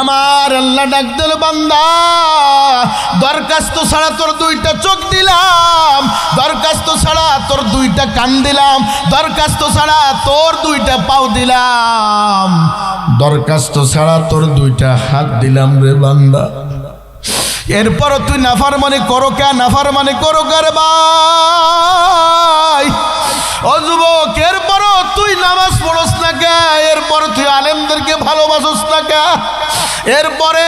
আমার আল্লাহ ডাক দিল, বান্দা দরখাস্ত ছাড়া তোর দুইটা চোখ দিলাম, দরখাস্ত ছাড়া তোর দুইটা কান দিলাম, দরখাস্ত ছাড়া তোর দুইটা পাও দিলাম, দরখাস্ত ছাড়া তোর দুইটা হাত দিলাম রে বান্দা। এরপর তুই নাফরমানি করো কে? নাফরমানি করো কার ভাই? ও যুবক, এরপরও তুই নামাজ পড়স না কে? এরপর তুই আলেমদেরকে ভালোবাসস না কে? এরপরে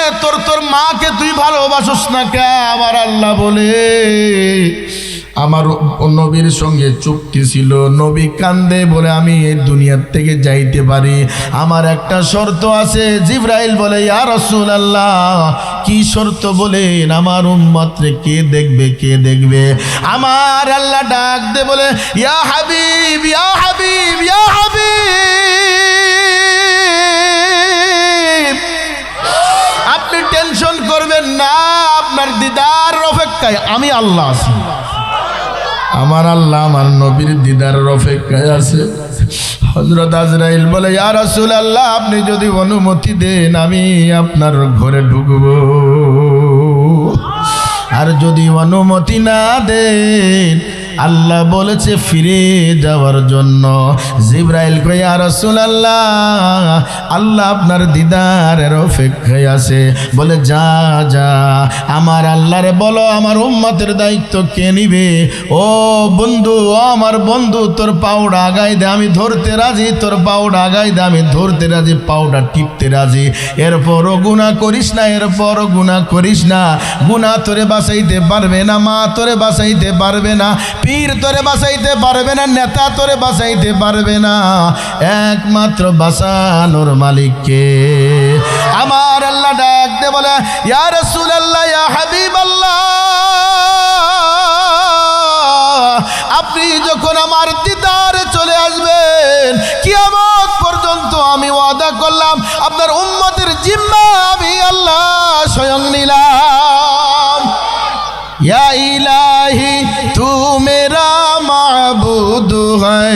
তোর মাকে তুই ভালোবাসস না কে? আমার আল্লাহ বলে, আমার নবীর সঙ্গে চুক্তি ছিল, নবী কান্দে বলে আমি এই দুনিয়ার থেকে যাইতে পারি, আমার একটা শর্ত আছে। জিবরাইল বলে, ইয়া রাসূলুল্লাহ, কি শর্ত বলেন? আমার উম্মতরে কে দেখবে, কে দেখবে? আমার আল্লাহ ডাক দে বলে, ইয়া হাবিব, ইয়া হাবিব, ইয়া হাবিব, আপনি টেনশন করবেন না, আপনার দিদার অপেক্ষায় আমি আল্লাহ আছি। আমার আল্লাহ আমার নবীর দিদারের অপেক্ষায় আছে। হযরত আজরাইল বলে, ইয়া রাসূলুল্লাহ, আপনি যদি অনুমতি দেন আমি আপনার ঘরে ঢুকব, আর যদি অনুমতি না দেন আল্লাহ বলেছে ফিরে যাওয়ার জন্য। জিবরাইল কয়, ইয়া রাসূলুল্লাহ, আল্লাহ আপনার দিদারের অপেক্ষায় আছে। বলে, যা যা, আমার আল্লাহরে বলো আমার উম্মতের দায়িত্ব কে নিবে? ও বন্ধু, ও আমার বন্ধু, তোর পাউডা আগাই দে, আমি ধরতে রাজি, তোর পাউডা আগাই দে, আমি ধরতে রাজি, পাউডা টিপতে রাজি। এরপরও গুনাহ করিস না, এরপরও গুনাহ করিস না। গুনাহ তোরে বাঁচাইতে পারবে না, মা তোরে বাঁচাইতে পারবে না, পীর তোরে বাঁচাইতে পারবে না, নেতা তোরে বাঁচাইতে পারবে না, একমাত্র বাঁচানোর মালিককে। আমার আল্লাহ ডাক দে বলে, ইয়া রাসূলুল্লাহ, ইয়া হাবিবাল্লাহ, আপনি যখন আমার দিদারে চলে আসবেন, কিয়ামত পর্যন্ত আমি ওয়াদা করলাম আপনার উম্মতের জিম্মা আমি আল্লাহ স্বয়ং নিলাম। या इलाही तू मेरा माबूद है,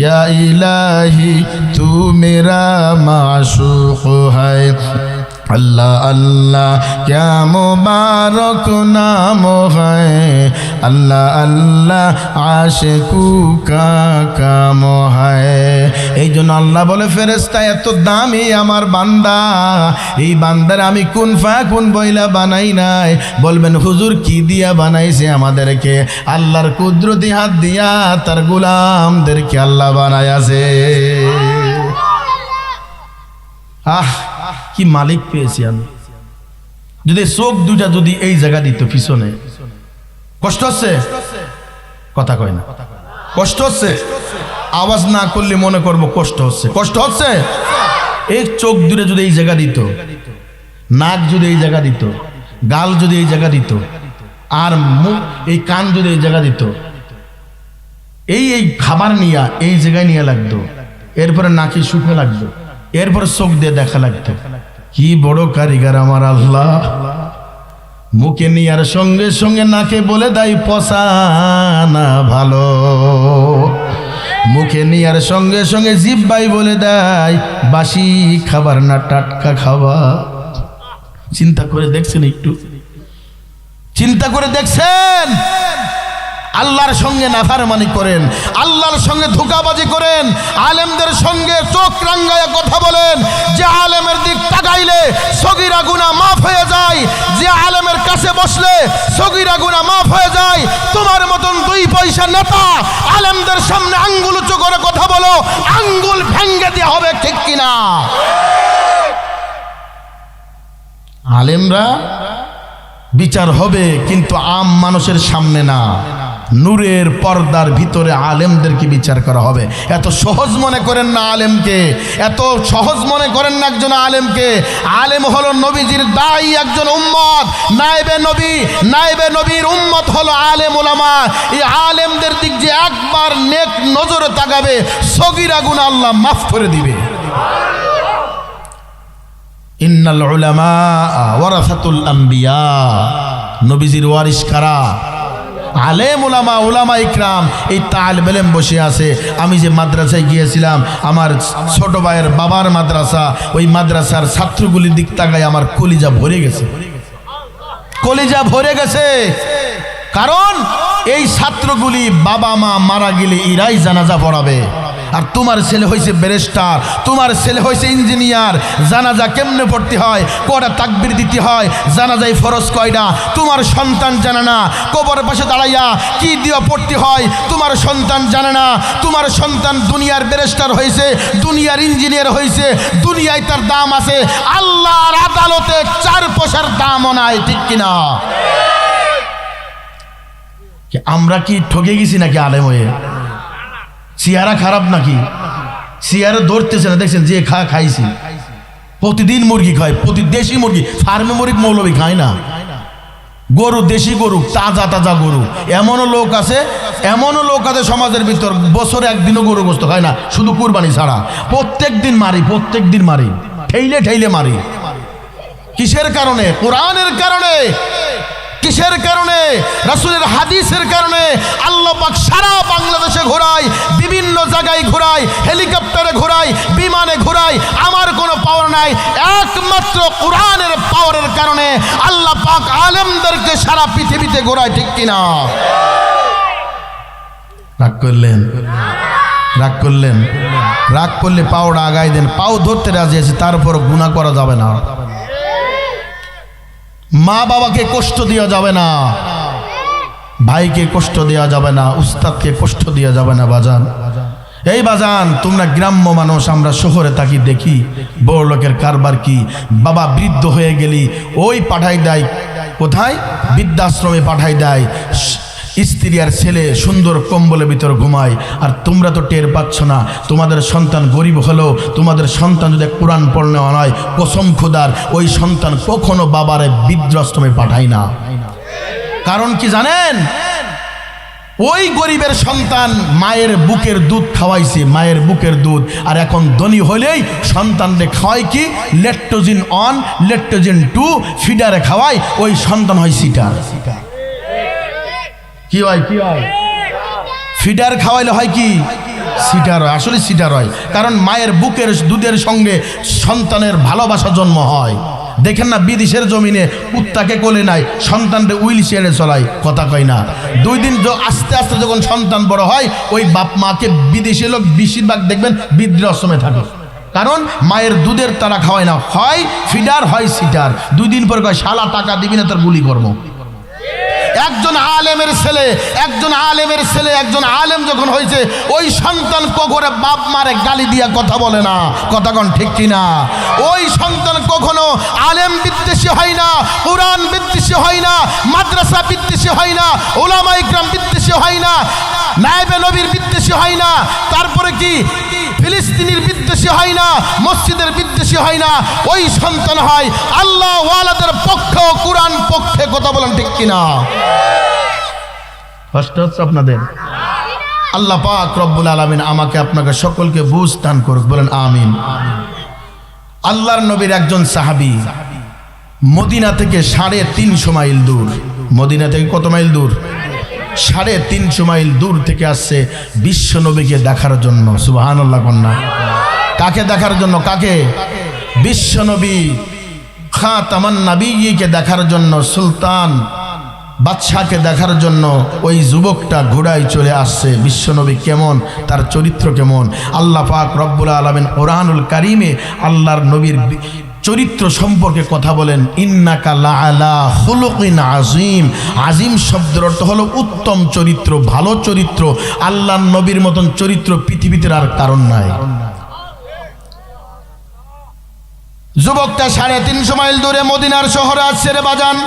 या इलाही तू मेरा माशूक है। अल्लाह अल्लाह क्या मुबारक नाम है, अल्लाह अल्लाह आशिकू का काम है। এই জন্য আল্লাহ বলে, ফেরেশতা এত দামি আমার বান্দা, এই বান্দার আমি কুন ফায়াকুন বইলা বানাই নাই। বলবেন হুজুর কি দিয়া বানাইছে আমাদেরকে? আল্লাহর কুদরতি হাত দিয়া তার গোলামদেরকে আল্লাহ বানাইছে। আহ, কি মালিক পেয়েছি আমি। যদি চোখ দুটা যদি এই জায়গা দিত পিছনে, কষ্ট হচ্ছে? কথা কয় না, কষ্ট হচ্ছে? আওয়াজ না করলে মনে করবো কষ্ট হচ্ছে। কষ্ট হচ্ছে? এই চোখ দুটো যদি এই জায়গা দিত, নাক যদি এই জায়গা দিত, গাল যদি এই জায়গা দিত, আর মুখ এই কান যদি এই জায়গা দিত, এই খাবার নিয়ে এই জায়গায় নিয়ে লাগতো, এরপরে নাকি শুকে লাগতো, এরপর চোখ দিয়ে দেখা লাগতো। কি বড় কারিগর আমার আল্লাহ। মুখে নিয়ার সঙ্গে সঙ্গে নাকে বলে দেয় পচা না ভালো, মুখে নিয়ার সঙ্গে সঙ্গে জিহ্বাই বলে দেয় বাসি খাবার না টাটকা খাবার। চিন্তা করে দেখছেন? একটু চিন্তা করে দেখছেন? আল্লাহর সঙ্গে নাফরমানি করেন, আল্লাহর সঙ্গে ধোঁকাবাজি করেন, আলেমদের সঙ্গে চোখ রাঙ্গায়া কথা বলেন। যে আলেমের দিক তাকাইলে সগীরা গুনাহ মাফ হয়ে যায়, যে আলেমের কাছে বসলে সগীরা গুনাহ মাফ হয়ে যায়। তোমার মতন দুই পয়সা নেতা আলেমদের সামনে আঙ্গুল উঁচু করে কথা বলো, আঙ্গুল ভেঙ্গে দেওয়া হবে, ঠিক কিনা? আলেমরা বিচার হবে, কিন্তু আম মানুষের সামনে না, নূরের পর্দার ভিতরে আলেমদেরকে বিচার করা হবে। এত সহজ মনে করেন না আলেমকে, এত সহজ মনে করেন না একজন আলেমকে। আলেম হলো নবীজির দায়ী একজন উম্মত, নায়েবে নবী, নায়েবে নবীর উম্মত হলো আলেম ওলামা। এই আলেমদের দিক যে একবার নেক নজরে তাকাবে, সগীরা গুনাহ আল্লাহ মাফ করে দিবে। ইন্নাল উলামা ওয়ারাসাতুল আম্বিয়া, নবীজির ওয়ারিস কারা? আলেম উলামা, উলামা ইকরাম, এই তালিব ইলম বসে আছে। আমি যে মাদ্রাসায় গিয়েছিলাম, আমার ছোট ভাইয়ের বাবার মাদ্রাসা, ওই মাদ্রাসার ছাত্রগুলির দিক তাকায় আমার কলিজা ভরে গেছে, কলিজা ভরে গেছে। কারণ এই ছাত্রগুলি বাবা মা মারা গেলে এরাই জানাজা পড়াবে। আর তোমার ছেলে হয়েছে ব্যারিস্টার, তোমার ছেলে হয়েছে ইঞ্জিনিয়ার, জানাজা কেমনে পড়তে হয়, কয়টা তাকবীর দিতে হয়, জানাজায় ফরজ কয়টা, তোমার সন্তান জানে না। কবরের পাশে দাঁড়াইয়া কি দিয়া পড়তে হয় তোমার সন্তান জানে না। তোমার সন্তান দুনিয়ার ব্যারিস্টার হয়েছে, দুনিয়ার ইঞ্জিনিয়ার হয়েছে, দুনিয়ায় তার দাম আছে, আল্লাহর আদালতে 4 পয়সার দামও নাই, ঠিক কিনা? আমরা কি ঠকে গেছি নাকি আলেম হয়ে? চেহারা খারাপ নাকি? চেহারা ধরতেছে না, দেখছেন যে খাইছি, প্রতিদিন মুরগি খায়, দেশি মুরগি, ফার্মে মুরগি মৌলবি খায় না, গরু, দেশি গরু, তাজা তাজা গরু। এমনও লোক আছে সমাজের ভিতর বছরে একদিনও গরু গোস্ত খায় না, শুধু কুরবানি ছাড়া। প্রত্যেক দিন মারি, ঠেইলে মারি। কিসের কারণে? কোরআনের কারণে। কিসের কারণে? রাসূলের হাদিসের কারণে। আল্লাহ পাক সারা বাংলাদেশে ঘোরায়, বিভিন্ন জায়গায় ঘোরায়, হেলিকপ্টারে ঘোরায়, বিমানে ঘোরায়। আমার কোনো পাওয়ার নাই, একমাত্র কোরআনের পাওয়ারের কারণে আল্লাহ পাক আলেমদেরকে সারা পৃথিবীতে ঘোরায়, ঠিক কিনা? রাগ করলে পাওটা আগাই দেন। পাও ধরতে রাজি আছে, তারপর গুনাহ করা যাবে না। মা বাবাকে কষ্ট দেওয়া যাবে না, ভাইকে কষ্ট দেওয়া যাবে না, উস্তাদকে কষ্ট দেওয়া যাবে না। বাজান, এই বাজান, তোমরা গ্রাম্য মানুষ, আমরা শহরে থাকি, দেখি বড় লোকের কারবার কি। বাবা বৃদ্ধ হয়ে গেলি ওই পাঠাই দেয় কোথায়? বৃদ্ধাশ্রমে পাঠাই দেয়। স্ত্রী আর ছেলে সুন্দর কম্বলের ভিতর ঘুমায়। আর তোমরা তো টের পাচ্ছ না, তোমাদের সন্তান গরিব হলেও তোমাদের সন্তান যদি কোরআন পড়নে হয়, কসম খোদার ওই সন্তান কখনো বাবারে বৃদ্ধাশ্রমে পাঠায় না। কারণ কি জানেন? ওই গরিবের সন্তান মায়ের বুকের দুধ খাওয়াইছে, মায়ের বুকের দুধ। আর এখন ধনী হলেই সন্তানরে খাওয়াই কি? ল্যাকটোজেন 1, ল্যাকটোজেন 2 ফিডারে খাওয়ায়, ওই সন্তান হয় সিটার। কি হয়? ফিডার খাওয়াইলে হয় কি? সিটার হয়। আসলে সিটার হয়, কারণ মায়ের বুকের দুধের সঙ্গে সন্তানের ভালোবাসা জন্ম হয়। দেখেন না, বিদেশের জমিনে কুত্তাকে কোলে নাই, সন্তানকে হুইল চেয়ারে চলায়, কথা কয় না। 2 দিন আস্তে আস্তে যখন সন্তান বড় হয়, ওই বাপ মাকে বিদেশি লোক বেশিরভাগ দেখবেন বৃদ্ধাশ্রমে থাকে। কারণ মায়ের দুধের তারা খাওয়ায় না, হয় ফিডার হয় সিটার। 2 দিন পর কয় শালা টাকা দিবি না তোর গুলি করবো। একজন আলেমের ছেলে একজন আলেম যখন হয়েছে, ওই সন্তান কখনো বাপ মারে গালি দিয়া কথা বলে না, কথা কোন ঠিক কিনা? ওই সন্তান কখনো আলেম বিদ্বেষী হয় না, কোরআন বিদ্বেষী হয় না, মাদ্রাসা বিদ্বেষী হয় না, উলামা ইকরাম বিদ্বেষী হয় না, নায়েবে নবীর বিদ্বেষী হয় না, তারপরে কি ফিলিস্তিনির বিদ্বেষী হয় না, মসজিদের বিদ্বেষী হয় না। ওই সন্তান হয় আল্লাহ ওয়ালাদের পক্ষে, কোরআন পক্ষে, কথা বলেন ঠিক কিনা? কষ্ট হচ্ছে আপনাদের? আল্লাহ পাক রব্বুল আলামিন আমাকে আপনাকে সকলকে বুঝ দান করুক, বলেন আমিন। আল্লাহর নবীর একজন সাহাবী মদিনা থেকে 350 মাইল দূর, মদিনা থেকে কত মাইল দূর? 350 মাইল দূর থেকে আসছে বিশ্ব নবীকে দেখার জন্য। সুবহানাল্লাহ কন্যা। কাকে দেখার জন্য? কাকে? বিশ্ব নবী খাতামান নবীকে দেখার জন্য, সুলতান বাদশাকে দেখার জন্য ওই যুবকটা ঘোড়ায় চলে আসছে। বিশ্বনবী কেমন, তার চরিত্র কেমন, আল্লাহ পাক রব্বুল আলামিন কোরআনুল কারীমে আল্লাহর নবীর চরিত্র সম্পর্কে কথা বলেন। ইন্নাকা লাআলা খুলুকিন আযীম। আযীম শব্দের অর্থ হলো উত্তম চরিত্র, ভালো চরিত্র। আল্লাহর নবীর মতন চরিত্র পৃথিবীতে আর কারণ নাই। যুবকটা 350 মাইল দূরে মদিনার শহরে আসছে রে বাজান।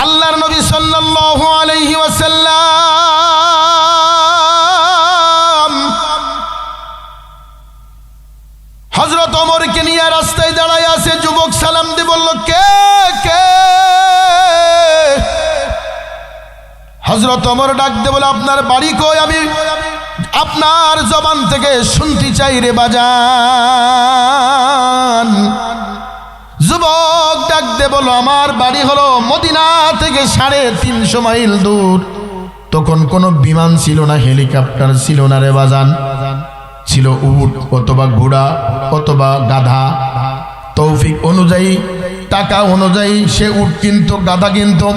আল্লাহর নবী সাল্লাল্লাহু আলাইহি ওয়াসাল্লাম হযরত ওমরকে নিয়ে রাস্তায় দাঁড়ায় আছে। যুবক সালাম দিয়ে বলল, কে কে? হযরত ওমর ডাক দিয়ে বলে, আপনার বাড়ি কই? আমি আপনার জবান থেকে শুনতে চাই রে বাজান। যুবক ডাক দিয়ে বলো আমার বাড়ি হলো মদিনা থেকে 350 মাইল দূর। তখন কোনো বিমান ছিল না, হেলিকপ্টার ছিল না রে বাজান, ছিল উট অথবা ঘোড়া অথবা গাধা। তৌফিক অনুযায়ী টাকা অনুযায়ী সে উট কিনতো, গাধা কিনতো।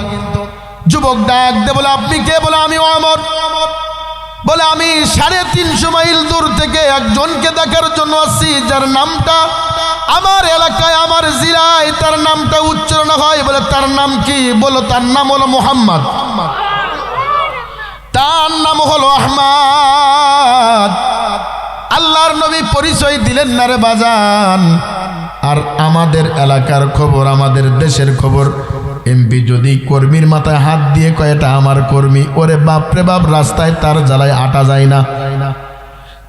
যুবক ডাক দে বলে আপনি কে? বলে আমি ওমর। বলে আমি 350 মাইল দূর থেকে একজনকে দেখার জন্য আসছি, যার নামটা আমার এলাকায় আমার জেলায় তার নামটা উচ্চারণ হয়। বলে তার নাম কি? বলো তার নাম হলো মুহাম্মদ, তার নাম হলো আহমদ। আল্লাহর নবী পরিচয় দিলেন না রে বাজান। আর আমাদের এলাকার খবর, আমাদের দেশের খবর, এমপি যদি কর্মীর মাথায় হাত দিয়ে কয় এটা আমার কর্মী, ওরে বাপরে বাপ, রাস্তায় তার জ্বালায় আটা যায় না।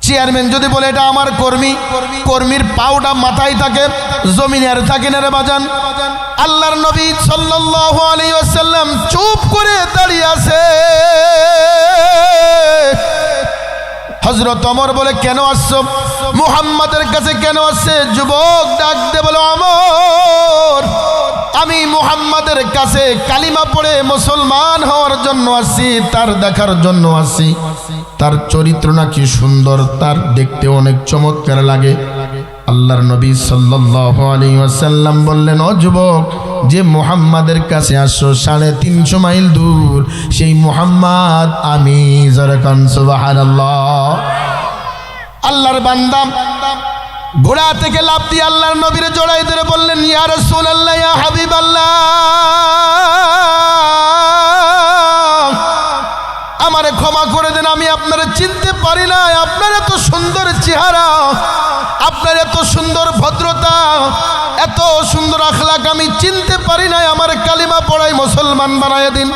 চেয়ারম্যান যদি বলে এটা আমার কর্মী, কর্মীর পাউডা মাথায় থাকে, জমিনে আর থাকে না রে বাজান। আল্লাহর নবী সাল্লাল্লাহু আলাইহি ওয়াসাল্লাম চুপ করে দাঁড়িয়ে আছে। হযরত ওমর বলে কেন আসছো? মুহাম্মাদের কাছে কেন আসছে? যুবক ডাক দে বলে ওমর, আমি মুহাম্মাদের কাছে কালিমা পড়ে মুসলমান হওয়ার জন্য আসছি, তার দেখার জন্য আসছি। তার চরিত্র নাকি সুন্দর, তার দেখতে অনেক চমৎকার লাগে। আল্লাহর নবী সাল্লাল্লাহু আলাইহি ওয়াসাল্লাম বললেন, ও যুবক, যে মুহাম্মাদের কাছে আসছো 350 মাইল দূর, সেই মুহাম্মদ আমি। যারাকান সুবহানাল্লাহ। আল্লাহর বান্দা ঘোড়া থেকে লাফ দিয়ে আল্লাহর নবীর জড়াই ধরে বললেন, ইয়া রাসূলুল্লাহ, ইয়া হাবিবাল্লাহ, আমারে ক্ষমা করে দেন, আমি আপনারে চিনতে পারি না। আপনার এত সুন্দর চেহারা, আপনার এত সুন্দর ভদ্রতা, এত সুন্দর আখলাক আমি চিনতে পারি না। আমার কালিমা পড়াই মুসলমান বানায় দিন।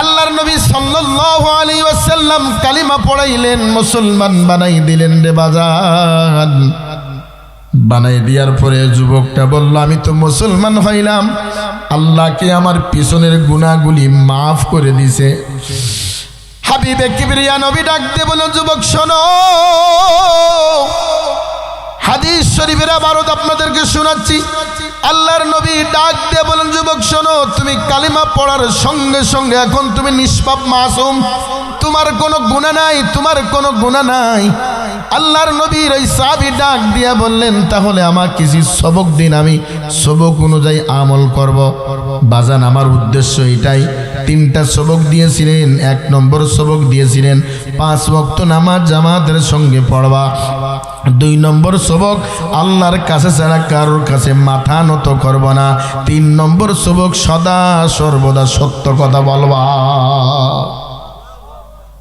আল্লাহর নবী সাল্লাল্লাহু আলাইহি ওয়াসাল্লাম কালিমা পড়াইলেন, মুসলমান বানাই দিলেন রে বাজান। বানাই দেওয়ার পরে যুবকটা বলল, আমি তো মুসলমান হইলাম, আল্লাহকে আমার পিছনের গুনাহগুলি মাফ করে দিছে। হাবিবে কিবরিয়া নবী ডাক দিয়ে বলল, যুবক শোনো, হাদিস শরীফের আবারত আপনাদেরকে শোনাচ্ছি। আল্লাহর নবী ডাক দিয়ে বলেন, যুবক শোনো, তুমি কালিমা পড়ার সঙ্গে সঙ্গে এখন তুমি নিষ্পাপ মাসুম, তোমার কোনো গুনাহ নাই, তোমার কোনো গুনাহ নাই। আল্লাহর নবীর ওই সাহাবী ডাক দিয়া বললেন, তাহলে আমার কিছু সবক দিন, আমি সবক অনুযায়ী আমল করব। বাজান আমার উদ্দেশ্য এটাই। 3টা সবক দিয়েছিলেন। 1 নম্বর সবক দিয়েছিলেন 5 ওয়াক্ত নামাজ জামাতের সঙ্গে পড়বা। 2 নম্বর সবক আল্লাহর কাছে ছাড়া কারোর কাছে মাথা নত করব না। 3 নম্বর সবক সদা সর্বদা সত্য কথা বলবা।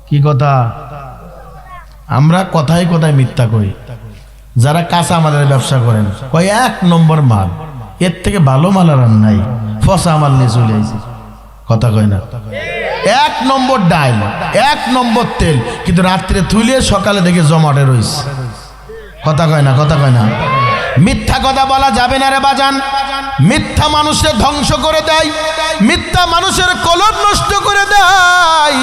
কি কথা? আমরা কথায় কথায় মিথ্যা কই। যারা কাঁচা আমাদের ব্যবসা করেন কয় 1 নম্বর মাল, এর থেকে ভালো মাল আর নাই, ফসা মাল নিয়ে চলে আইছে। কথা কয় না? 1 নম্বর ডাইল, 1 নম্বর তেল, কিন্তু রাত্রে তুলিয়ে সকালে দেখে জমাটে রইছে। কথা কয় না? কথা কয় না? মিথ্যা কথা বলা যাবে না রে বাজান। মিথ্যা মানুষের ধ্বংস করে দেয়, মিথ্যা মানুষের কলব নষ্ট করে দেয়,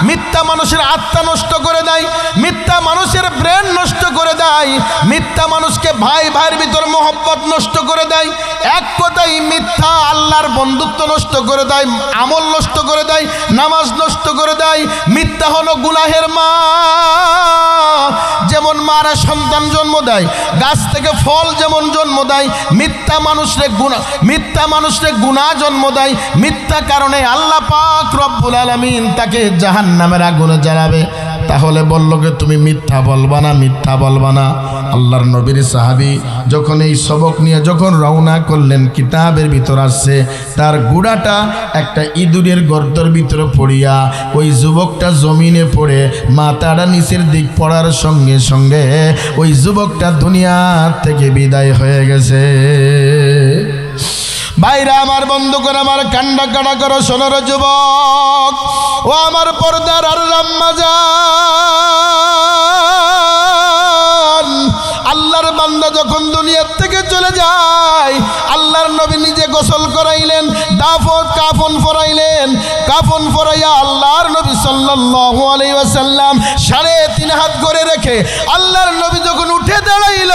মিথ্যা মানুষের আত্মা নষ্ট করে দেয়, মিথ্যা মানুষের ব্রেন নষ্ট করে দেয়, মিথ্যা মানুষকে ভাই ভাইয়ের ভিতর মহব্বত নষ্ট করে দেয়। এক কথাই মিথ্যা আল্লাহর বন্ধুত্ব নষ্ট করে দেয়, আমল নষ্ট করে দেয়, নামাজ নষ্ট করে দেয়। মিথ্যা হলো গুনাহের মা। যেমন মারা সন্তান জন্ম দেয়, গাছ থেকে ফল যেমন জন্ম দেয়, মিথ্যা মানুষরে গুনাহ জন্ম দেয়। মিথ্যা কারণে আল্লাহ পাক রব্বুল আলামিন তাকে জাহান্নামের আগুনে জ্বালাবে। তাহলে বলল যে তুমি মিথ্যা বলবা না, মিথ্যা বলবা না। আল্লাহর নবীর সাহাবী যখন এই সবক নিয়ে যখন রওনা করলেন, কিতাবের ভিতর আসছে তার গুড়াটা একটা ইঁদুরের গর্তের ভিতরে পড়িয়া ওই যুবকটা জমিনে পড়ে মাথাটা নিচের দিক পড়ার সঙ্গে সঙ্গে ওই যুবকটা দুনিয়া থেকে বিদায় হয়ে গেছে। ভাইরা আমার, বন্ধু করে আমার, কান্ডা কাটা করো, শোনার যুবক ও আমার পর্দার আর আম্মা জান, আল্লাহর বান্দা যখন দুনিয়ার থেকে চলে যায়, আল্লাহর নবী নিজে গোসল করাইলেন, কাফন পরাইলেন। কাফন পরাইয়া আল্লাহর নবী সাল্লাল্লাহু আলাইহি ওয়াসাল্লাম 3.5 হাত করে রেখে আল্লাহর নবী যখন উঠে দাঁড়াইল,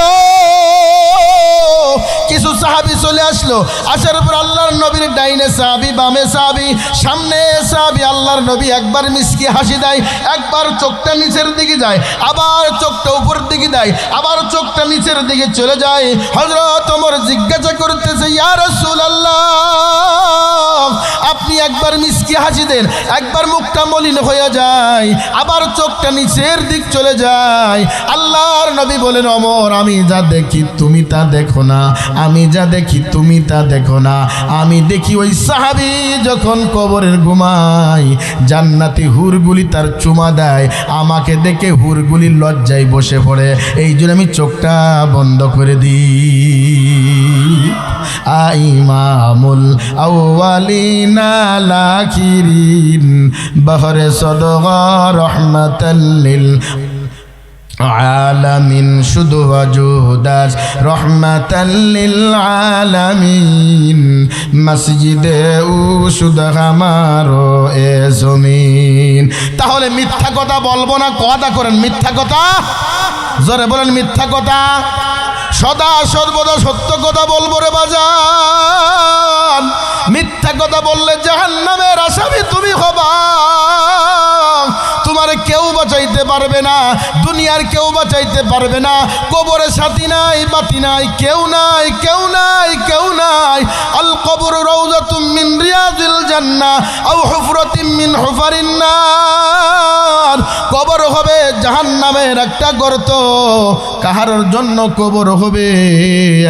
কিছু সাহাবী চলে আসলো। আসার পর আল্লাহর নবীর ডাইনে সাহাবী, বামে সাহাবী, সামনে সাহাবী। আল্লাহর নবী একবার মিষ্টি হাসি দেয়, একবার চোখটা নিচের দিকে যায়, আবার চোখটা উপর দিকে দেয়, আবার চোখটা নিচের দিকে চলে যায়। হযরত ওমর জিজ্ঞাসা করতেছে, ইয়া রাসূলুল্লাহ, আপনি একবার মিষ্টি হাসি দেন, একবার মুখটা মলিন হয়ে যায়, আবার চোখটা নিচের দিক চলে যায়। আল্লাহর নবী বলেন, ওমর, আমি যা দেখি তুমি তা দেখো না, আমি যা দেখি তুমি তা দেখো না। আমি দেখি ওই সাহাবী যখন কবরের ঘুমায়, জান্নাতি হুরগুলি তার চুমা দেয়, আমাকে দেখে হুরগুলি লজ্জায় বসে পড়ে, এই জন্য আমি চোখটা বন্ধ করে দিই। ইমামুল আউয়ালিনা লাখিরিন বহরে সদগা রহমাতাল লিল আলামিন, শুধু ওয়াজুদাস রহমাতাল লিল আলামিন, মসজিদে উশুদ হামারো এ জমিন। তাহলে মিথ্যা কথা বলবো না, কথা করেন মিথ্যা কথা, জোরে বলেন মিথ্যা কথা। সদা সর্বদা সত্য কথা বলবো রে বাজান। মিথ্যা কথা বললে জাহান্নামের আসামি তুমি হবা। তোমার কেউ বাঁচাইতে পারবে না, দুনিয়ার কেউ বাঁচাইতে পারবে না। কবরে সাথী নাই, বাতি নাই, কেউ নাই, কেউ নাই, কেউ নাই। আল কবর রাউযাতুম মিন রিয়াজিল জান্নাহ আও হুফরাতুম মিন হুফারিন নার। কবর হবে জাহান্নামের একটা গর্ত, কাহারর জন্য কবর হবে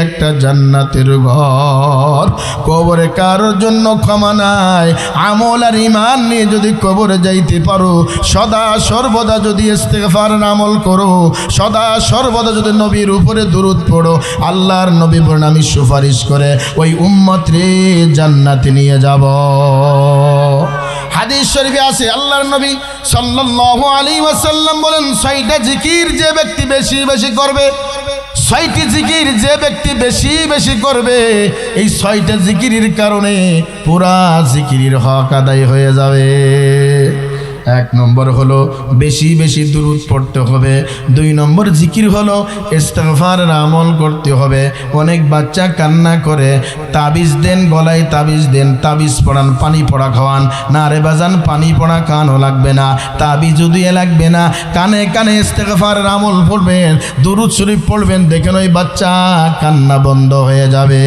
একটা জান্নাতের ঘর। কবরে কারোর জন্য ক্ষমা নাই। আমল আর ঈমান নিয়ে যদি কবরে যাইতে পারো, সদা সর্বদা যদি ইস্তেগফার আমল করো, সদা সর্বদা যদি নবীর উপরে দুরূদ পড়ো, আল্লাহর নবী বলেন আমি সুপারিশ করে ওই উম্মত রে জান্নাতে নিয়ে যাব। হাদিস শরীফে আছে, আল্লাহর নবী সাল্লাল্লাহু আলাইহি ওয়াসাল্লাম বলেন, 6টা জিকির যে ব্যক্তি বেশি বেশি করবে, 6টি জিকির যে ব্যক্তি বেশি বেশি করবে, এই 6টা জিকিরের কারণে পুরা জিকিরের হক আদায় হয়ে যাবে। 1 নম্বর হলো বেশি বেশি দুরূদ পড়তে হবে। 2 নম্বর জিকির হলো ইস্তেগফারের আমল করতে হবে। অনেক বাচ্চা কান্না করে, তাবিজ দেন, গলায় তাবিজ দেন, তাবিজ পড়ান, পানি পড়া খাওয়ান। না রে বাজান, পানি পড়া খাওয়ানো লাগবে না, তাবিজ দিয়ে লাগবে না। কানে কানে ইস্তেগফারের আমল পড়বেন, দুরূদ শরীফ পড়বেন, দেখেন ওই বাচ্চা কান্না বন্ধ হয়ে যাবে।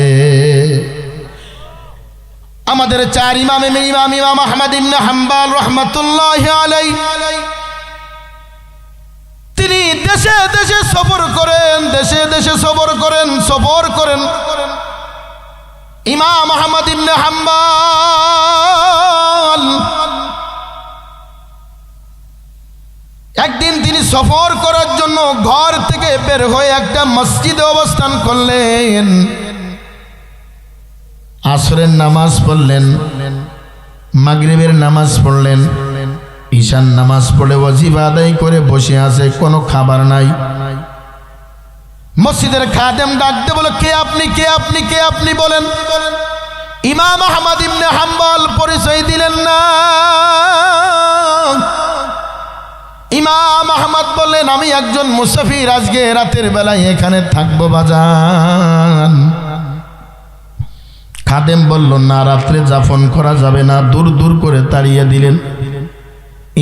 আমাদের 4 ইমামের ইমাম আহমদ ইবনে হাম্বল রাহমাতুল্লাহি আলাইহি, তিনি দেশে দেশে সফর করেন, দেশে দেশে সফর করেন, সফর করেন। ইমাম আহমদ ইবনে হাম্বল একদিন তিনি সফর করার জন্য ঘর থেকে বের হয়ে একটা মসজিদে অবস্থান করলেন। আসরের নামাজ পড়লেন, মাগরিবের নামাজ পড়লেন, ঈশার নামাজ পড়ে ওয়াজিব আদায় করে বসে আছে, কোনো খাবার নাই। মসজিদের খাদেম ডাকতে বলে, কে আপনি, কে আপনি, কে আপনি বলেন। ইমাম আহমদ ইবনে হাম্বল পরিচয় দিলেন না। ইমাম আহমদ বললেন, আমি একজন মুসাফির, আজকে রাতের বেলায় এখানে থাকবো বাজান। খাদেম বলল, না, রাত্রে যাপন করা যাবে না, দূর দূর করে তাড়িয়ে দিলেন।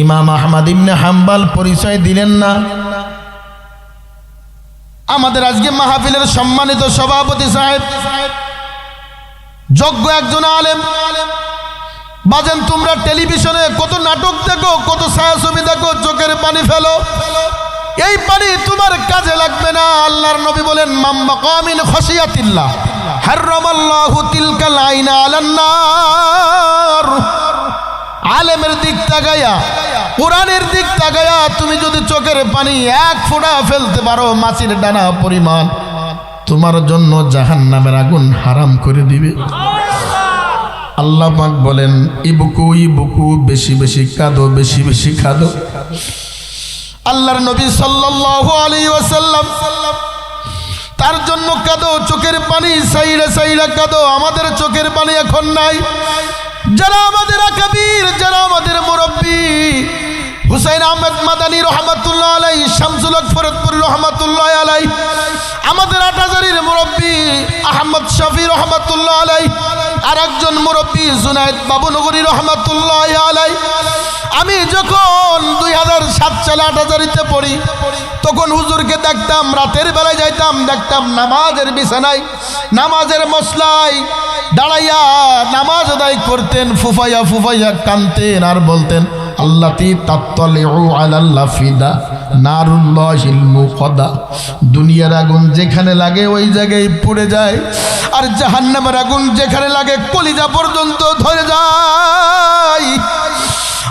ইমাম আহমদ ইবনে হাম্বল পরিচয় দিলেন না। আমাদের আজকে মাহফিলের সম্মানিত সভাপতি সাহেব, যোগ্য একজন আলেম। বাজান, তোমরা টেলিভিশনে কত নাটক দেখো, কত ছায়াছবি দেখো, চোখের পানি ফেলো, এই পানি তোমার কাজে লাগবে না। আল্লাহর নবী বলেন, মান মাকামিন খাশিয়াতিল্লাহ হারামাল্লাহু তিলকাল আইনা আলান নার। আলেমের দিক তাকায়া, কোরআনের দিক তাকায়া তুমি যদি চোখের পানি 1 ফোঁটা ফেলতে পারো, মাছির ডানা পরিমাণ, তোমার জন্য জাহান্নামের আগুন হারাম করে দিবে। আল্লাহ পাক বলেন, ইবকু ইবকু, বেশি বেশি কাঁদো, বেশি বেশি কাঁদো। আল্লাহর নবী সাল্লাল্লাহু আলাইহি ওয়াসাল্লাম তার জন্য কাঁদো, চোখের পানি সাইরা সাইরা কাঁদো। আমাদের চোখের পানি এখন নাই। যারা আমাদের আকাবির, যারা আমাদের মুরব্বী, হুসাইন আহমেদ মাদানী রহমাতুল্লাহ আলাইহি, শামসুল হক ফরিদপুর রহমাতুল্লাহ আলাইহি, আমাদের 8,000-এর মুরব্বী মোহাম্মদ শফি রহমাতুল্লাহ আলাই, আর একজন মুরব্বী জুনায়েদ বাবুনগরী রহমাতুল্লাহ আলাই। আমি যখন 2007 সালে 8,000-তে পড়ি, তখন হুজুরকে দেখতাম, রাতের বেলায় যাইতাম, দেখতাম নামাজের বিছানায়, নামাজের মসলায় দাঁড়াইয়া নামাজ আদায় করতেন, ফুফাইয়া ফুফাইয়া কানতেন আর বলতেন আল্লাতি তাত্তালিউ আলাল্লাহ ফিদা নারুল্লাহিল মুকদা। দুনিয়ার আগুন যেখানে লাগে ওই জায়গায় পুড়ে যায়, আর জাহান্নামের আগুন যেখানে লাগে কলিজা পর্যন্ত ধরে যায়।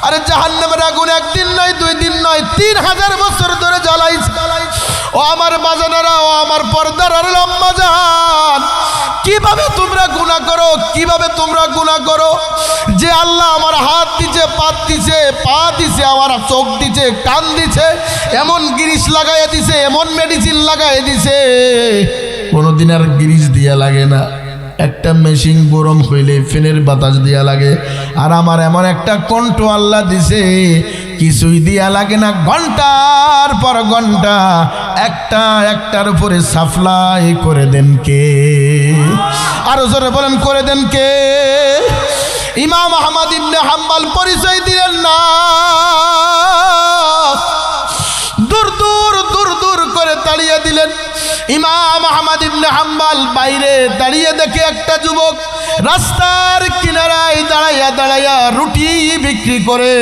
আরে জাহান্নামের আগুন একদিন নয়, 2 দিন নয়, 3000 বছর ধরে জ্বালাইছে। ও আমার বাজানেরা, ও আমার পর্দার লম্বা জান, কিভাবে তোমরা গুনাহ করো, কিভাবে তোমরা গুনাহ করো? যে আল্লাহ আমার হাত দিছে, পাত দিছে, পা দিছে, আমার চোখ দিছে, কান দিছে, এমন গিরিশ লাগাইয়া দিছে, এমন মেডিসিন লাগাইয়া দিছে, কোনোদিন আর গিরিশ দিয়া লাগে না। একটা মেশিন গরম হইলে ফ্যানের বাতাস দিয়া লাগে। আর আমার এমন একটা কণ্ঠ আল্লাহ দিছে, কিছুই দিয়া লাগে না, ঘন্টার পর ঘন্টা একটার উপরে সাপ্লাই করে দেন কে? আরো জোরে বলেন, করে দেন কে? ইমাম আহমদ ইবনে হাম্বল পরিচয় দিলেন না, দূর দূর দূর দূর করে তাড়িয়ে দিলেন। ইমাম আহমদ ইবনে হাম্বল বাইরে দাঁড়িয়ে দেখে একটা যুবক রাস্তার কিনারায় দাঁড়াইয়া দাঁড়াইয়া রুটি বিক্রি করে।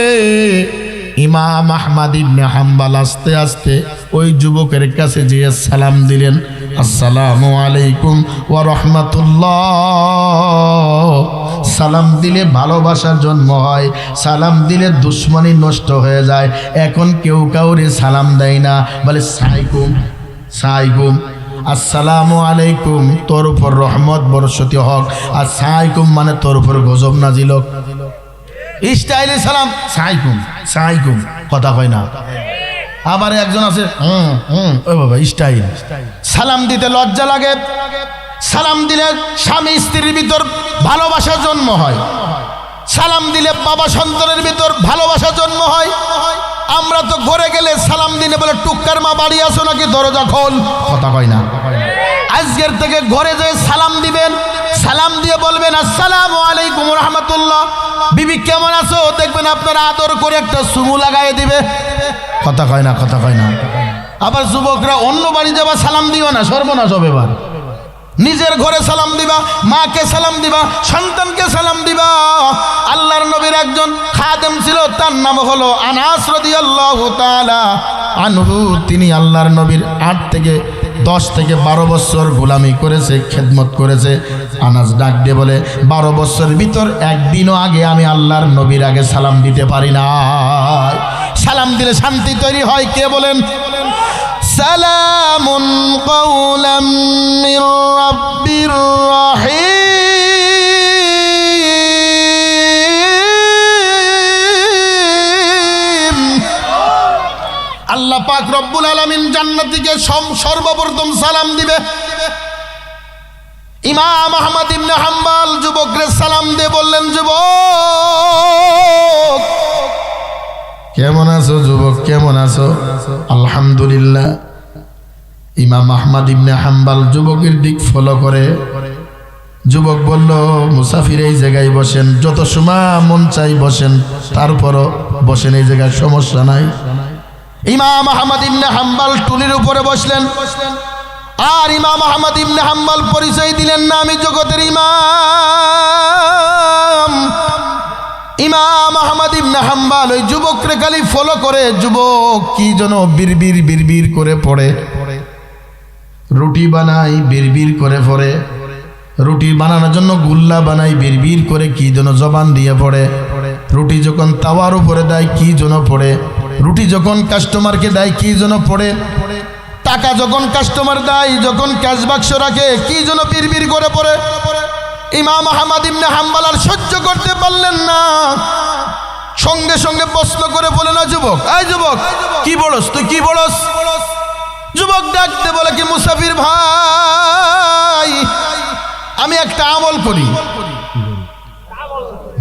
ইমাম আহমদ ইবনে হাম্বল আস্তে আস্তে ওই যুবকের কাছে যেয়ে সালাম দিলেন, আসসালামু আলাইকুম ওয়া রাহমাতুল্লাহ। সালাম দিলে ভালোবাসার জন্ম হয়, সালাম দিলে দুশ্মনী নষ্ট হয়ে যায়। এখন কেউ কাউরে সালাম দেয় না, বলে সাইকুম সাইকুম, আসসালামু আলাইকুম তোর উপর রহমত বর্ষিত হোক, আর সাইকুম মানে তোর উপর গজব নাজিল হোক। স্টাইলে সালাম, সাইকুম সাইকুম, কথা কয় না। আবার একজন আছে ও বাবা স্টাইল, সালাম দিতে লজ্জা লাগে। সালাম দিলে স্বামী স্ত্রীর ভিতর ভালোবাসা জন্ম হয়, সালাম দিলে বাবা সন্তানের ভিতর ভালোবাসা জন্ম হয়। আমরা তো ঘরে গেলে সালাম দিলে বলে টুক্কার মা বাড়ি আসো নাকি, দরজা খোল, কথা কয় না। আজকের থেকে ঘরে যেয়ে সালাম দিবেন, সালাম দিয়ে বলবেন আসসালামু আলাইকুম রাহমাতুল্লাহ, বিবি কেমন আছো, দেখবেন আপনারা আদর করে একটা সুমু লাগাই দিবে, কথা কয় না, কথা কয় না। আবার যুবকরা অন্য বাড়ি যাবা সালাম দিও না, সর্বনাশ হবে। এবার নিজের ঘরে সালাম দিবা, মাকে সালাম দিবা, সন্তানকে সালাম দিবা। আল্লাহর নবীর একজন খাদেম ছিল, তার নাম হলো আনাস রাদিয়াল্লাহু তাআলা আনহু। তিনি আল্লাহর নবীর 8 থেকে 10 থেকে 12 বছর গোলামি করেছে, খেদমত করেছে। আনাস ডাক দিয়ে বলে, 12 বছরের ভিতর একদিনও আগে আমি আল্লাহর নবীর আগে সালাম দিতে পারি না। সালাম দিলে শান্তি তৈরি হয়। কে বলেন? সালামুন কাওলাম মির রাব্বির রাহিম। আল্লাহ পাক রব্বুল আলামিন জান্নাতীকে সর্বপ্রথম সালাম দিবে। ইমাম আহমদ ইবনে হাম্বল যুবকরে সালাম দিয়ে বললেন, যুবক কেমন আছো? যুবক কেমন আছো? আলহামদুলিল্লাহ। ইমাম আহমদ ইবনে হাম্বল যুবকের দিক ফলো করে। যুবক বলল, মুসাফির এই জায়গায় বসেন, যত সময় মন চাই বসেন, তারপরও বসেন, এই জায়গায় সমস্যা নাই। ইমাম আহমদ ইবনে হাম্বল টুলির উপরে বসলেন। আর ইমাম আহমদ ইবনে হাম্বল পরিচয় দিলেন না, আমি জগতের ইমাম। ইমাম আহমদ ইবনে হাম্বল ওই যুবকরে খালি ফলো করে। যুবক কি যেন বিড়বির বিড়বির করে পড়ে, রুটি বানাই বিড়বির করে পড়ে, রুটি বানানোর জন্য গুল্লা বানাই বিড়বির করে কি যেন জবান দিয়ে পড়ে। রুটি যখন তাওয়ার উপরে দেয় কি যেন পড়ে, রুটি যখন কাস্টমারকে দেয় কি যেন পড়ে, টাকা যখন কাস্টমার দেয়, যখন ক্যাশ বাক্স রাখে কি যেন বিড়বির করে পড়ে। ইমাম আহমদ ইবনে হাম্বল আর সহ্য করতে পারলেন না, সঙ্গে সঙ্গে প্রশ্ন করে বলে, না যুবক, এই যুবক কি বলস তুই, কি বলস? যুবক ডাকতে বলে, কি মুসাফির ভাই, আমি একটা আমল করি।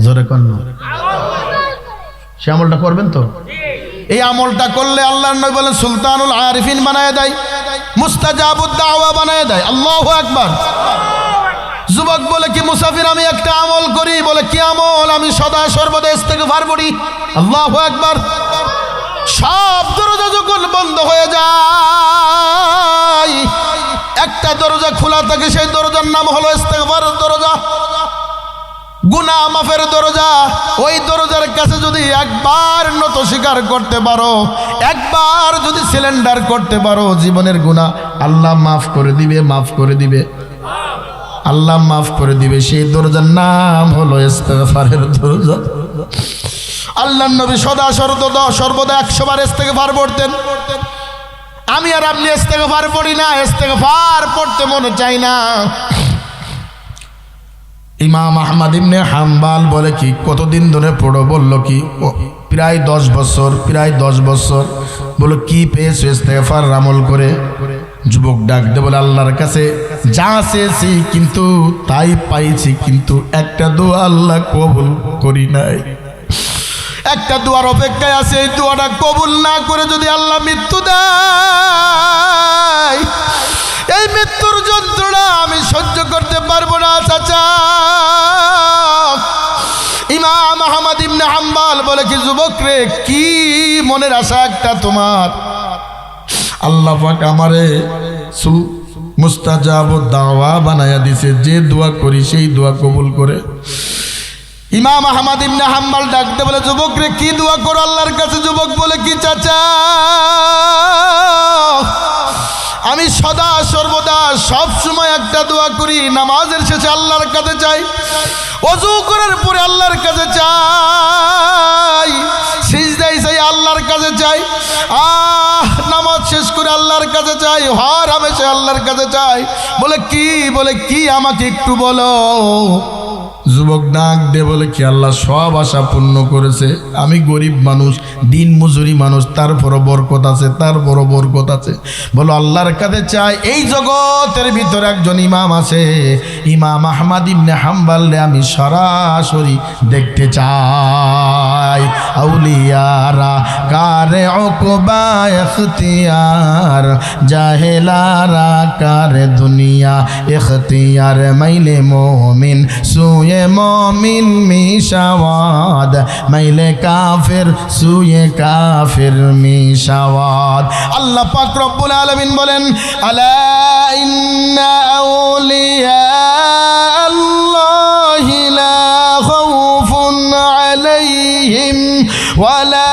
জোরে কন্যা, সে আমলটা করবেন তো? এই আমলটা করলে আল্লাহর নবী বলেন সুলতানুল আরিফিন বানায় দেয়, মুস্তাজাবুদ দাওয়া বানায় দেয়। আল্লাহু আকবার। যুবক বলে কি মুসাফির আমি একটা আমল করি, বলে কি আমল? আমি সদা সর্বদা ইস্তেগফার পড়ি। আল্লাহু আকবার। সব দরজা যখন বন্ধ হয়ে যায়, একটা দরজা খোলা থাকে, সেই দরজার নাম হলো ইস্তেগফারের দরজা, গুনাহ মাফের দরজা। ওই দরজার কাছে যদি একবার নত স্বীকার করতে পারো, একবার যদি সিলিন্ডার করতে পারো জীবনের গুনাহ, আল্লাহ মাফ করে দিবে, মাফ করে দিবে, আল্লাহ মাফ করে দিবে। সেই দরজার নাম হলো ইস্তেগফারের দরজা। আল্লাহর নবী সদা সর্বদা 100 বার ইস্তেগফার পড়তেন। আমি আর আপনি ইস্তেগফার পড়ি না, ইস্তেগফার পড়তে মনে চাই না। ইমাম আহমদ ইবনে হাম্বাল বলে কি কতদিন ধরে পড়ো? বলল কি প্রায় 10 বছর, প্রায় 10 বছর। বলো কি পেয়েছো ইস্তেগফার আমল করে? যুবক ডাক দে বলে আল্লাহর কাছে যা চেয়েছি কিন্তু তাই পাইছি, কিন্তু একটা দোয়া আল্লাহ কবুল করি নাই। একটা দোয়ার অপেক্ষায় আছে, এই দোয়াটা কবুল না করে যদি আল্লাহ মৃত্যু দেয়, এই মৃত্যুর যন্ত্রণা আমি সহ্য করতে পারবো না। চাচা ইমাম আহমদ ইবনে হাম্বল বলে কি যুবক রে, কি মনের আশা একটা তোমার? আল্লাহ পাক আমারে মুস্তাজাব দাওয়া বানায়া দিছে, যে দোয়া করি সেই দোয়া কবুল করে। ইমাম আহমদ ইবনে হাম্বল ডাকতে বলে যুবক রে কি দোয়া করো আল্লাহর কাছে? যুবক বলে কি চাচা আমি সদা সর্বদা সব সময় একটা দোয়া করি, নামাজের শেষে আল্লাহর কাছে চাই, ওযু করার পরে আল্লাহর কাছে চাই, সিজদায় চাই আল্লাহর কাছে চাই, নামাজ শেষ করে আল্লাহর কাছে চাই, হর হামেশা আল্লাহর কাছে চাই। বলে কি আমাকে একটু বলো। যুবক ডাক দে বলে কি আল্লাহ সব আশা পূর্ণ করেছে, আমি গরিব মানুষ, দিন মজুরি মানুষ, তারপরও বরকত আছে, তারপরও বরকত আছে। বলো আল্লাহর কাছে চাই। এই জগতের ভিতরে একজন ইমাম আছে, ইমাম আহমদ ইবনে হাম্বল আমি সরাসরি দেখতে চাই। আউলিয়ারা কারে উকবা ইখতিয়ার, জাহেলারা কারে দুনিয়া ইখতিয়ার, মাইলে মুমিন সুয়ে मोमिन मिशावाद, माइले काफिर सुये काफिर मिशावाद। अल्लाह पाक रब्बुल आलमीन बोलेन अला इन्ना औलिया अल्लाहि ला खौफुन अलैहिम वला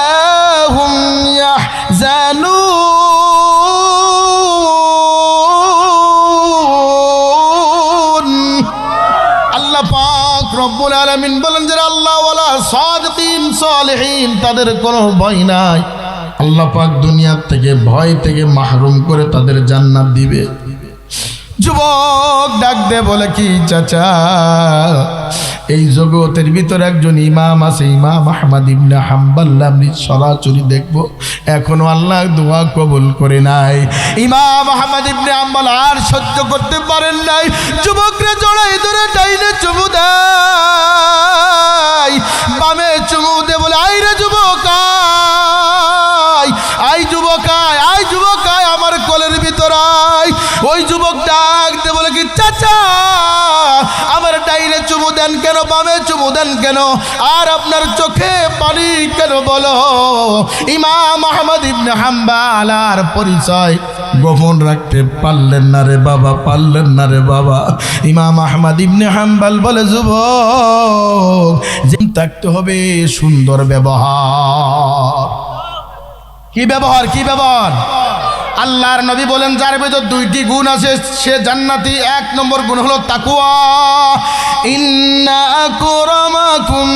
हुम यहजानुन। রব্বুল আলামিন বলেন যারা আল্লাহ ওয়ালা সাদিকিন সালেহিন তাদের কোনো ভয় নাই। আল্লাহ পাক দুনিয়া থেকে ভয় থেকে মাহরুম করে তাদের জান্নাত দিবে। যুবক ডাক দে বলে কি চাচা এই জগতের ভিতরে একজন ইমাম আছে, ইমাম আহমদ ইবনে হাম্বল আমি সরাসরি দেখবো, এখনো আল্লাহ দোয়া কবুল করে নাই। ইমাম আহমদ ইবনে হাম্বল আর সহ্য করতে পারেন নাই, যুবকরে জড়াই ধরে টাইনে চুমু দেয়, বামে চুমু দে বলে আই রে যুবক আই, আই যুবক আই, আই যুবক আই আমার কোলের ভিতর আই। ওই যুবক ডাক দে বলে কি চাচা আমার ডাইনে চুমু দেন কেন, বামে চুমু দেন কেন, আর আপনার চোখে পানি কেন বলো? ইমাম আহমদ ইবনে হাম্বল আর পরিচয় গোপন রাখতে পারলেন না রে বাবা, পারলেন না রে বাবা। ইমাম আহমদ ইবনে হাম্বল বলে যুবক যে থাকতে হবে সুন্দর ব্যবহার। কি ব্যবহার? কি ব্যবহার? আল্লাহর নবী বলেন যার ভিতর 2টি গুণ আছে সে জান্নাতি। 1 নম্বর গুণ হলো তাকওয়া। ইন্না আকরামাকুম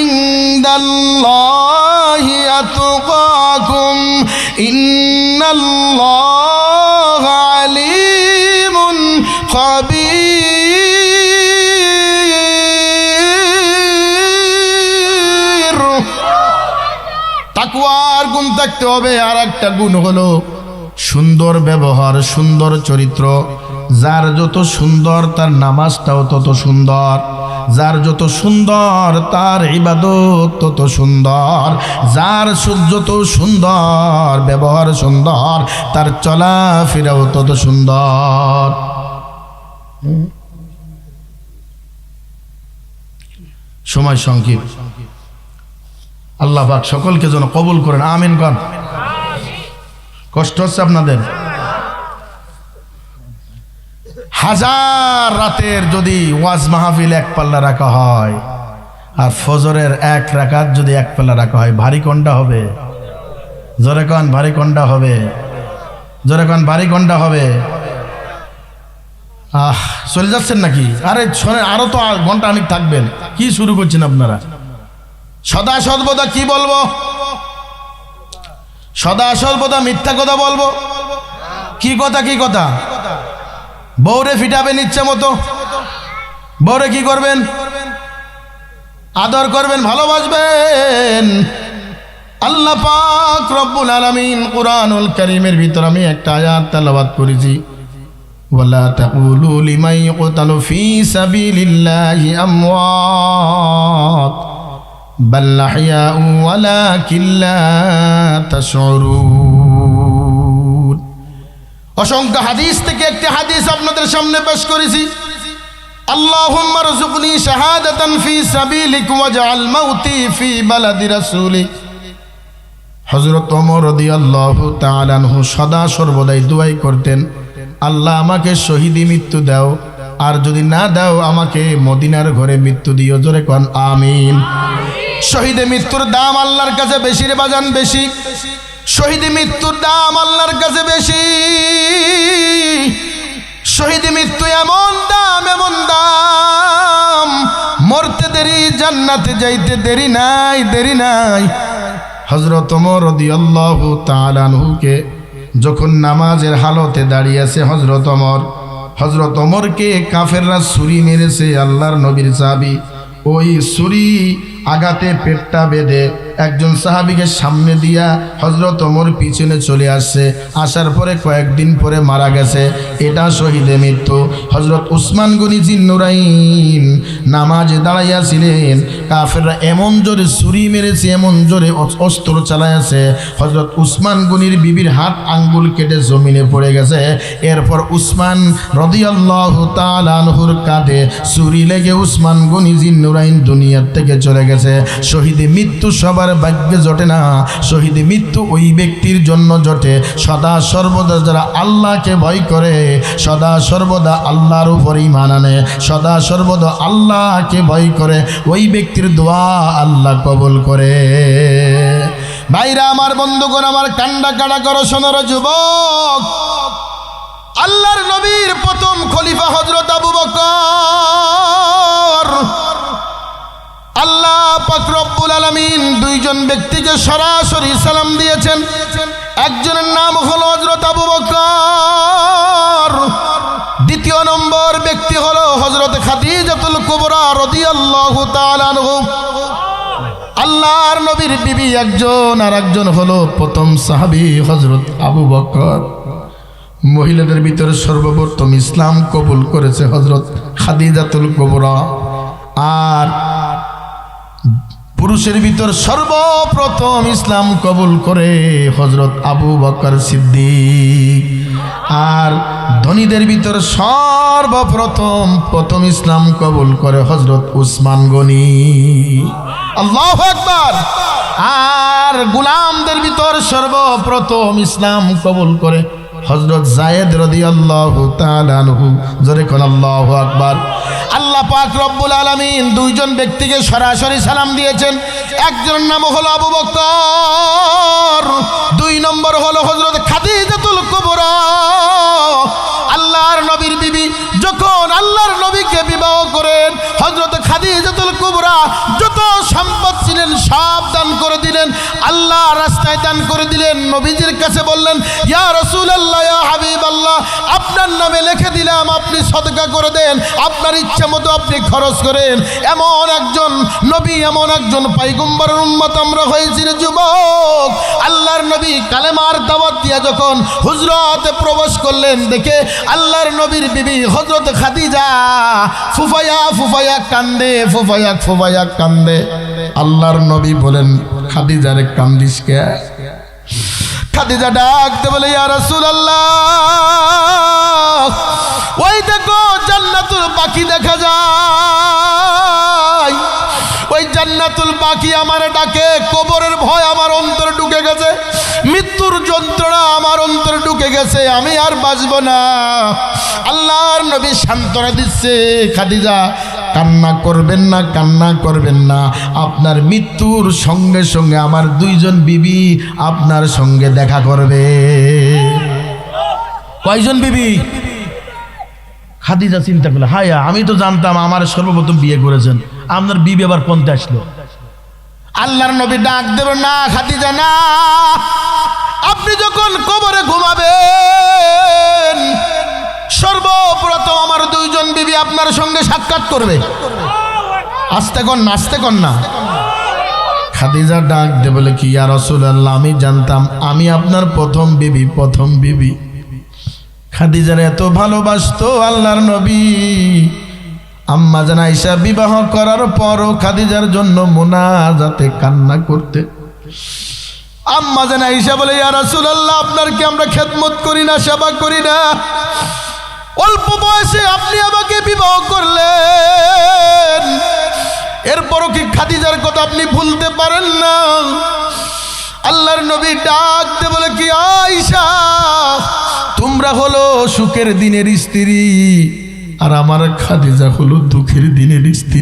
ইনদাল্লাহি আতকাকুম ইন্নাল্লাহা আলিমুন খাবীর। তাকওয়ার গুণ থাকতে হবে। আর একটা গুণ হলো সুন্দর ব্যবহার, সুন্দর চরিত্র। যার যত সুন্দর তার নামাজটাও তত সুন্দর, যার যত সুন্দর তার ইবাদত তত সুন্দর, যার যত সুন্দর ব্যবহার সুন্দর তার চলাফেরাও তত সুন্দর। সময় সংক্ষেপ। আল্লাহ পাক সকলকে যেন কবুল করেন, আমিন কন। কষ্ট হচ্ছে আপনাদের? হাজার রাতের যদি ওয়াজ মাহফিল এক পাল্লা রাখা হয় আর ফজরের এক রাকাত যদি এক পাল্লা রাখা হয়, ভারী কোনটা হবে? জোরে কন, ভারী কোনটা হবে? জোরে কন, ভারী কোনটা হবে? চলে যাচ্ছেন নাকি? আরে শোনেন, আরো তো ঘন্টা অনেক থাকবেন। কি শুরু করছেন আপনারা? সদা সর্বদা কি বলবো? সদা সর্বদা মিথ্যা কথা বলবো? কি কথা? কি কথা? বউরে ফিটাবেন ইচ্ছে মতো? বউরে কি করবেন? আদর করবেন, ভালোবাসবেন। আল্লাহ পাক রব্বুল আলামিন কুরআনুল কারীমের ভিতর আমি একটা আয়াত তেলাওয়াত করেছি, ওয়ালা তাকুলু লিমান ইউকতালু ফি সাবিলিল্লাহি আমওয়াত বাল আহইয়াউ ওয়ালাকিন লা তাশউরুন। অসংখ্য হাদিস থেকে একটি হাদিস আপনাদের সামনে পেশ করেছি। আল্লাহুম্মা রযুকনি শাহাদাতান ফি সাবিলিক ওয়াজআল মাউতি ফি বালাদি রাসূলিক। হযরত ওমর রাদিয়াল্লাহু তাআলা আনহু সদা সর্বদাই দুআই করতেন, আল্লাহ আমাকে শহীদি মৃত্যু দাও, আর যদি না দাও আমাকে মদিনার ঘরে মৃত্যু দিও। জোরে কোন আমিন। শহীদে মৃত্যুর দাম আল্লাহর কাছে বেশি রে বাজান, বেশি। শহীদি মৃত্যুর দাম আল্লাহর কাছে বেশি। শহীদি মৃত্যু এমন দাম, এমন দাম, মরতে দেরি, জান্নাতে যাইতে দেরি নাই, দেরি নাই। হযরত ওমর রাদিয়াল্লাহু তাআলা আনহুকে যখন নামাজের হালতে দাঁড়িয়ে আছে হযরত ওমরকে কাফেররা ছুরি মেরেছে। আল্লাহর নবীর সাহাবী ওই ছুরি আঘাতে পেটটা বেঁধে একজন সাহাবীকে সামনে দিয়া হযরত ওমর পিছনে চলে আসছে। আসার পরে কয়েকদিন পরে মারা গেছে। এটা শহীদে মৃত্যু। হযরত উসমান গনি জিন্নুরাইন নামাজে দাঁড়াইয়াছিলেন, কাফেররা এমন জোরে ছুরি মেরেছে, এমন জোরে অস্ত্র চালাইছে, হযরত উসমান গনির বিবির হাত আঙ্গুল কেটে জমিনে পড়ে গেছে। এরপর উসমান রাদিয়াল্লাহু তাআলা আনহুর কাঁধে ছুরি লেগে উসমান গনি জিন্নুরাইন দুনিয়ার থেকে চলে গেছে। শহীদে মৃত্যু সবার ভাগ্যে জটে না, শহীদ মৃত্যু ওই ব্যক্তির জন্য জটে সদা সর্বদা যারা আল্লাহকে ভয় করে, সদা সর্বদা আল্লাহর উপর ঈমান আনে, সদা সর্বদা আল্লাহকে ভয় করে, ওই ব্যক্তির দোয়া আল্লাহ কবুল করে। ভাইরা আমার, বন্ধুগণ আমার, কান্ডা কাটা করো সোনার যুবক। আল্লাহর নবীর প্রথম খলিফা হযরত আবু বকর। আল্লাহ পাক রব্বুল আলামিন দুইজন ব্যক্তিকে সরাসরি সালাম দিয়েছেন। একজনের নাম হলো হযরত আবু বকর, দ্বিতীয় নম্বর ব্যক্তি হলো হযরত খাদিজাতুল কুবরা রাদিয়াল্লাহু তাআলা আনহা। আল্লাহর নবীর বিবি একজন, আর একজন হলো প্রথম সাহাবী হযরত আবু বকর। মহিলাদের ভিতরে সর্বপ্রথম ইসলাম কবুল করেছে হযরত খাদিজাতুল কুবরা, আর পুরুষের ভিতর সর্বপ্রথম ইসলাম কবুল করে হযরত আবু বকর সিদ্দিক। আর ধনীদের ভিতর সর্বপ্রথম ইসলাম কবুল করে হযরত উসমান গনি। আল্লাহু আকবার। আর গোলামদের ভিতর সর্বপ্রথম ইসলাম কবুল করে হযরত যায়েদ রাদিয়াল্লাহু তাআলা আনহু। জোরে কোন আল্লাহু আকবার। আল্লাহ পাক রব্বুল আলামিন দুইজন ব্যক্তিকে সরাসরি সালাম দিয়েছেন। একজনের নাম হলো আবু বকর, দুই নম্বর হলো হযরত খাদিজাতুল কুবরা। আল্লাহর নবীর বিবি যখন আল্লাহর নবীকে বিবাহ করেন, হযরত খাদিজাতুল কুবরা যত সম্পদ ছিলেন সব দান করে দিলেন, আল্লাহ রাস্তায় দান করে দিলেন। নবীজির কাছে বললেন, ইয়া রাসূলুল্লাহ, ইয়া হাবিবাল্লাহ, আপনার নামে লিখে দিলাম, আপনি সদকা করে দেন, আপনার ইচ্ছা মতো আপনি খরচ করেন। এমন একজন নবী, এমন একজন পয়গম্বরের উম্মত আমরা হয়েছি রে যুবক। আল্লাহর নবী কালেমার দাওয়াত দিয়া যখন হুজরাতে প্রবেশ করলেন, দেখে আল্লাহর নবীর বিবি হযরত খাদিজা ফুফায়া ফুফায়া কান্দে, ফুফায়া ফুফায়া কান্দে। আল্লাহর নবী বলেন, খাদিজারে কান্দিস কে? খাদিজা ডাকতে বলে, ইয়া রাসূলুল্লাহ, ওই দেখো জান্নাতুল বাকি দেখা যায়, জান্নাতুল বাকি আমার ডাকে, কবরের ভয় আমার অন্তরে ঢুকে গেছে, মৃত্যুর যন্ত্রণা আমার অন্তরে ঢুকে গেছে, আমি আর বাঁচব না। আল্লাহর নবী সান্ত্বনা দিচ্ছে, খাদিজা কান্না করবেন না, কান্না করবেন না, আপনার মৃত্যুর সঙ্গে সঙ্গে আমার দুইজন বিবি আপনার সঙ্গে দেখা করবে। কয়জন বিবি? খাদিজা চিন্তা করলো, হায়া আমি তো জানতাম আমার সর্বপ্রথম বিয়ে করেছেন, আপনার বিবি আবার পন্থে আসলো। আল্লাহর নবী ডাক দেবেন, না খাদিজা না, আপনি যখন কবরে ঘুমাবেন সর্বপ্রথম আমার দুইজন বিবি আপনার সঙ্গে সাক্ষাৎ করবে। আস্তে কর না, আস্তে কর না। খাদিজা ডাক দে বলে, কি ইয়া রাসূলুল্লাহ, আমি জানতাম আমি আপনার প্রথম বিবি, প্রথম বিবি। খাদিজার এত ভালোবাসতো আল্লাহর নবী, আম্মা জান আয়েশা বিবাহ করার পরও খাদিজার জন্য মুনাজাতে কান্না করতে। আম্মা জান আয়েশা বলে, ইয়া রাসূলুল্লাহ, আপনার কি আমরা খেদমত করি না, সেবা করি না? অল্প বয়সে আপনি আমাকে বিবাহ করলেন, এরপরও কি খাদিজার কথা আপনি ভুলতে পারেন না? আল্লাহর নবী ডাক দে বলে, কি আয়েশা, তোমরা হলো সুখের দিনের স্ত্রী আর আমার খাদিজা হলো দুঃখের দিনের স্ত্রী।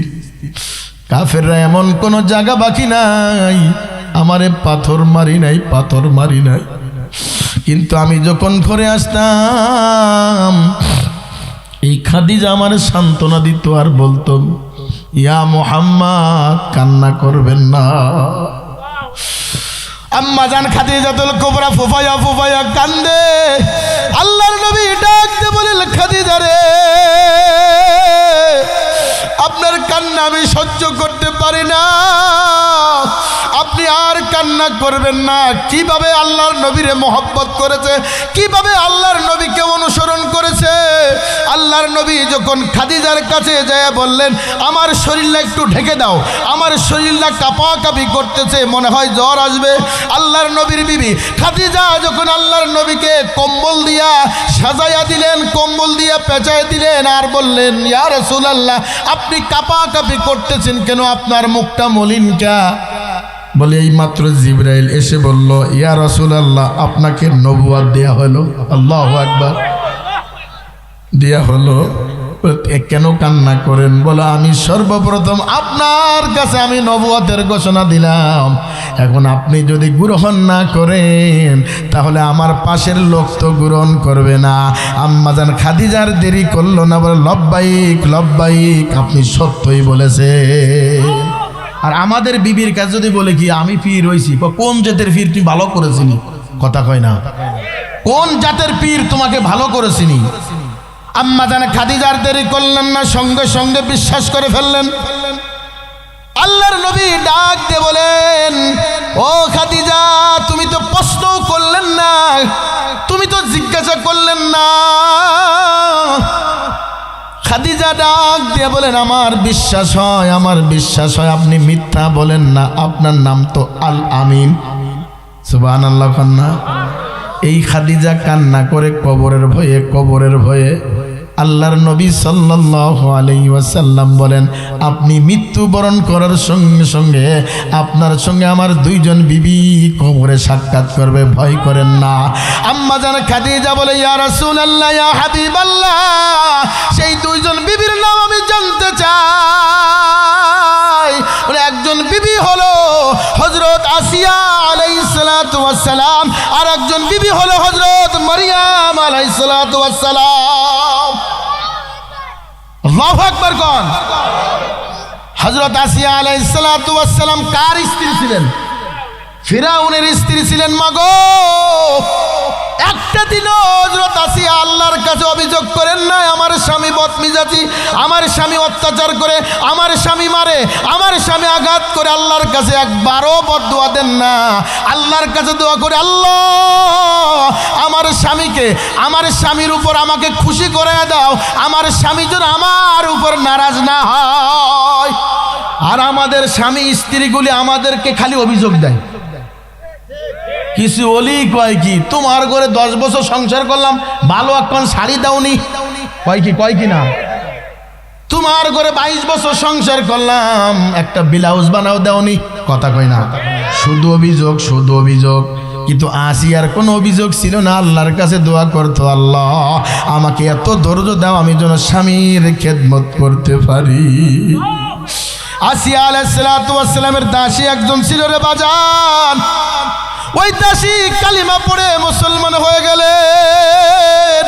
কাফেররা এমন কোন জায়গা বাকি নাই আমারে পাথর মারি নাই, পাথর মারি নাই। কিন্তু আমি যখন ঘরে আসতাম এই খাদিজা আমার সান্ত্বনা দিত আর বলতো, ইয়া মুহাম্মদ কান্না করবেন না। আম্মা জান খাদিজাতুল কুবরা ফুফায়া ফুফায়া কান্দে। আল্লাহর নবী ডাকতে বলেন, খাদিজা রে, আপনার কান্না আমি সহ্য করতে পারি না, আপনি আর কান্না করবেন না। কিভাবে আল্লাহর নবীরে মহব্বত করেছে, কিভাবে আল্লাহর নবীকে অনুসরণ করেছে। আল্লাহর নবী যখন খাদিজার কাছে যায় বললেন, আমার শরীরটা একটু ঢেকে দাও, আমার শরীরটা কাঁপাকাঁপি করতেছে, মনে হয় জ্বর আসবে। আল্লাহর নবীর বিবি খাদিজা যখন আল্লাহর নবীকে কম্বল দিয়া সাজাইয়া দিলেন, কম্বল দিয়া পেঁচায় দিলেন আর বললেন, ইয়া রাসূলুল্লাহ, আপনি কাঁপাকাঁপি করতেছেন কেন, আপনার মুখটা মলিন কা? বলে, এই মাত্র জিবরাইল এসে বলল, ইয়া রাসূলুল্লাহ, আপনাকে নবুয়ত দেয়া হলো। আল্লাহু আকবার, দেয়া হলো। কেন কান্না করেন? বলো, আমি সর্বপ্রথম আপনার কাছে আমি নবুয়তের ঘোষণা দিলাম, এখন আপনি যদি গ্রহণ না করেন তাহলে আমার পাশের লোক তো গ্রহণ করবে না। আম্মাজান খাদিজার দেরি করলো না, বলে, লব্বাইক লব্বাইক, আপনি সত্যই বলেছেন। আর আমাদের বিবির কাছে যদি বলে কি আমি পীর হইছি, কোন জাতের পীর তুমি ভালো করেছিনি, কথা কয় না, কোন জাতের পীর তোমাকে ভালো করেছিনি। আম্মা জান খাদিজার দেরি করলেন না, সঙ্গে সঙ্গে বিশ্বাস করে ফেললেন। আল্লাহর নবী ডাক দিয়ে বলেন, ও খাদিজা, তুমি তো প্রশ্ন করলেন না, তুমি তো জিজ্ঞাসা করলেন না। খাদিজা ডাক দিয়ে বলেন, আমার বিশ্বাস হয়, আমার বিশ্বাস হয়, আপনি মিথ্যা বলেন না, আপনার নাম তো আল আমিন। সুবহানাল্লাহ কন্যা। এই খাদিজা কান্না করে কবরের ভয়ে, কবরের ভয়ে। আল্লাহর নবী সাল্লাল্লাহু আলাইহি ওয়াসাল্লাম বলেন, আপনি মৃত্যুবরণ করার সঙ্গে সঙ্গে আপনার সঙ্গে আমার দুইজন বিবি কবরে সাক্ষাৎ করবে, ভয় করেন না। আম্মা জান খাদিজা বলে, ইয়া রাসূলুল্লাহ, ইয়া হাবিবাল্লাহ, সেই দুইজন বিবির নাম আমি জানতে চাই। বলে, একজন বিবি হলো হযরত আসিয়া আলাইহিস সালাতু ওয়াস সালাম, আর একজন বিবি হলো হযরত মারইয়াম আলাইহিস সালাতু ওয়াস সালাম। আল্লাহু আকবার কোন। হযরত আসিয়া আলাইহিস সালাতু ওয়াস সালাম কার স্ত্রী ছিলেন? ফিরাউনের স্ত্রী ছিলেন। মাগো, একটা দিনও হযরত আসিয়া আল্লাহর কাছে অভিযোগ করেন না, আমার স্বামী বদমিজাজি, আমার স্বামী অত্যাচার করে, আমার স্বামী মারে, আমার স্বামী আঘাত করে। আল্লাহর কাছে একবারও বদদুয়া দেন না। আল্লাহর কাছে দোয়া করে, আল্লাহ আমার স্বামীকে, আমার স্বামীর উপর আমাকে খুশি করে দাও, আমার স্বামী যেন আমার উপর নারাজ না হয়। আর আমাদের স্বামী স্ত্রীগুলি আমাদেরকে খালি অভিযোগ দেয়। কিছু ওলি কয় কি, তোমার ঘরে 10 বছর সংসার করলাম, ভালো এখন শাড়ি দাওনি, কয় কি, কয় কি না, তোমার ঘরে 22 বছর সংসার করলাম, একটা ব্লাউজ বানাও দাওনি, কথা কই না, শুধু অভিযোগ শুধু অভিযোগ। কিন্তু আসিয়ার কোনো অভিযোগ ছিল না, আল্লাহর কাছে দোয়া করতো, আল্লাহ আমাকে এত ধৈর্য দাও আমি যেন স্বামীর খেদমত করতে পারি। আসিয়া আলাইহিস সালাতু ওয়াস সালামের দাসী একজন ছিল রে বাজান, ওই দাসী কালিমা পড়ে মুসলমান হয়ে গেলেন।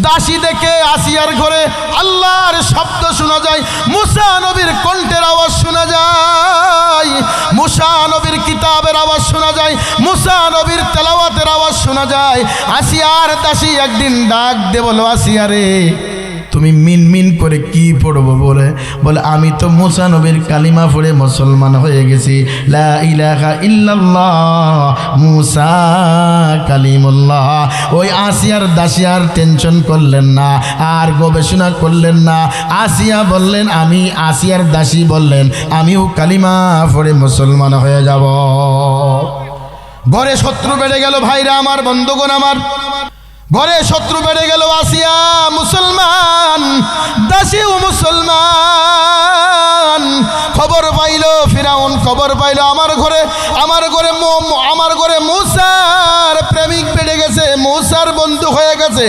দাসী দেখে আসিয়ার ঘরে আল্লাহর শব্দ শোনা যায়, মুসা নবীর কণ্ঠের আওয়াজ শোনা যায়, মুসা নবীর কিতাবের আওয়াজ শোনা যায়, মুসা নবীর তেলাওয়াতের আওয়াজ শোনা যায়। আসিয়ার দাসী একদিন ডাক দে বলো, আসিয়া রে তুমি মিন মিন করে কি পড়বো? বলে আমি তো মুসা নবীর কালিমা পড়ে মুসলমান হয়ে গেছি, লা ইলাহা ইল্লাল্লাহ মুসা কালিমুল্লাহ। ওই আসিয়ার দাসী আর টেনশন করলেন না, আর গবেষণা করলেন না। আসিয়া বললেন, আমি আসিয়ার দাসী বললেন আমিও কালিমা পড়ে মুসলমান হয়ে যাব। ঘরে শত্রু বেড়ে গেল ভাইরা আমার, বন্ধুগণ আমার, ঘরে শত্রু বেড়ে গেল। আসিয়া মুসলমান, দাসীও মুসলমান। খবর পাইল ফিরাউন, খবর পাইল আমার ঘরে মুসার প্রেমিক বেড়ে গেছে, মুসার বন্ধু হয়ে গেছে।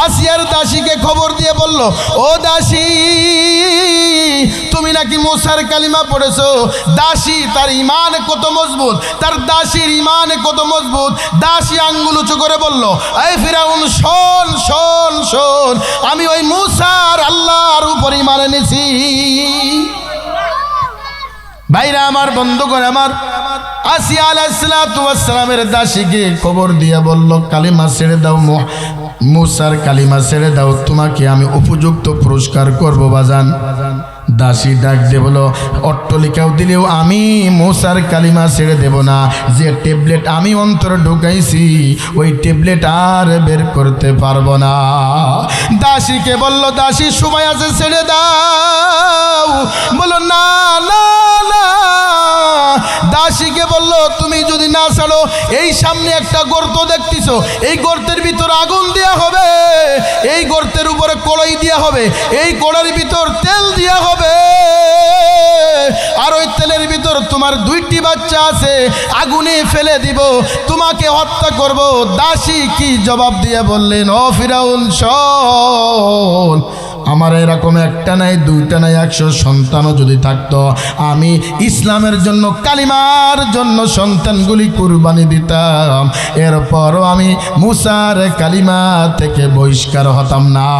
আসিয়ার দাসীকে খবর দিয়ে বলল, ও দাসী তুমি নাকি মুসার কালিমা পড়েছো। দাসী তার ইমান কত মজবুত, তার দাসীর ইমান কত মজবুত। দাসী আঙ্গুল উঁচু করে বলল, এই ফিরাউন শোন শোন শোন, আমি ওই মুসার আল্লাহর উপর ইমান এনেছি। ভাইরা আমার, বন্ধুগণ আমার, আসিয়া আলাইহিস সালাতু ওয়াস সালামের দাসীকে খবর দিয়ে বলল, কালিমা ছেড়ে দাও, মুসার কালিমা ছেড়ে দাও, তোমাকে আমি উপযুক্ত পুরস্কার করব বাজান। দাসী ডাক দিয়ে বলো, অট্টলিকাও দিলেও আমি মুসার কালিমা ছেড়ে দেব না। যে ট্যাবলেট আমি অন্তরে ঢুকাইছি ওই ট্যাবলেট আর বের করতে পারবো না। দাসীকে বলল, দাসী সময় আছে ছেড়ে দাও। বলো না না না। দাসীকে বলল, তুমি যদি না ছাড়ো, এই সামনে একটা গর্ত দেখতেছো, এই গর্তের ভিতর আগুন দেওয়া হবে, এই গর্তের উপরে কড়াই দেওয়া হবে, এই কড়াইয়ের ভিতর তেল দেওয়া হবে, আর ওই তেলের ভিতর তোমার 2টি বাচ্চা আছে, আগুনে ফেলে দিব, তোমাকে হত্যা করব। দাসী কি জবাব দিয়ে বললেন, ও ফিরাউন শোন, আমার এরকম একটা নাই, 2টা নাই, 100 সন্তানও যদি থাকতো, আমি ইসলামের জন্য, কালিমার জন্য সন্তানগুলি কুরবানি দিতাম, এরপরও আমি মুসার কালিমা থেকে বহিষ্কার হতাম না।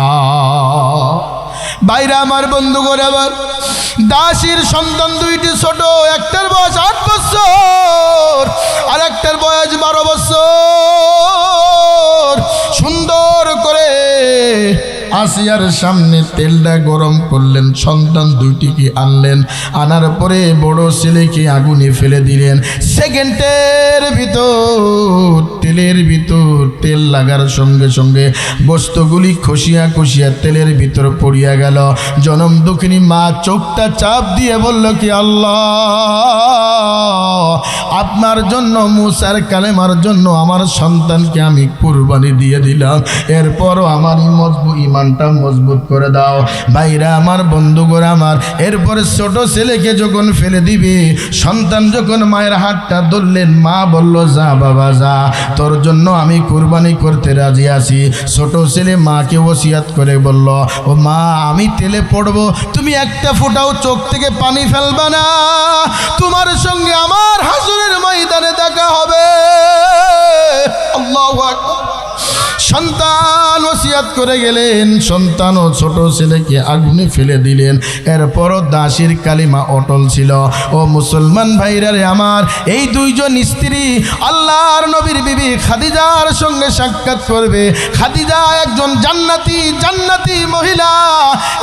বাইরে আমার, বন্ধু করে আবার দাসীর সন্তান 2টি ছোট, একটার বয়স 8 বছর আর একটার বয়স 12 বছর। সুন্দর করে আসিয়ার সামনে তেলটা গরম করলেন, সন্তান 2টিকে আনলেন, আনার পরে বড় ছেলেকে আগুনে ফেলে দিলেন। সেকেন্ডের ভিতর তেলের ভিতর তেল লাগার সঙ্গে সঙ্গে বস্তুগুলি খসিয়া খসিয়া তেলের ভিতর পড়িয়া গেল। জনম দুঃখিনী মা চোখটা চাপ দিয়ে বলল কি, আল্লাহ আপনার জন্য, মুসার কালেমার জন্য আমার সন্তানকে আমি কুরবানি দিয়ে দিলাম, এরপরও আমার ইমানটা মজবুত করে দাও। ভাইরা আমার, বন্ধুগণ আমার, এরপরে ছোট ছেলেকে যখন ফেলে দিবে, সন্তান যখন মায়ের হাতটা ধরলেন, মা বলল, যা বাবা যা, তোর জন্য আমি কুরবানি করতে রাজি আছি। ছোট ছেলে মাকে ওসিয়াত করে বলল, ও মা আমি তেলে পড়বো, তুমি একটা ফোঁটাও চোখ থেকে পানি ফেলবা না, তোমার সঙ্গে আমার হাসরের ময়দানে দেখা হবে। আল্লাহু আকবার। সন্তান ওসিয়াত করে গেলেন, সন্তান ও ছোট ছেলেকে আগুনে ফেলে দিলেন। এরপরও দাসীর কালিমা অটল ছিল। ও মুসলমান ভাইরারে আমার, এই 2 জন স্ত্রী আল্লাহর নবীর বিবি খাদিজার সঙ্গে সাক্ষাৎ করবে। খাদিজা একজন জান্নাতি মহিলা,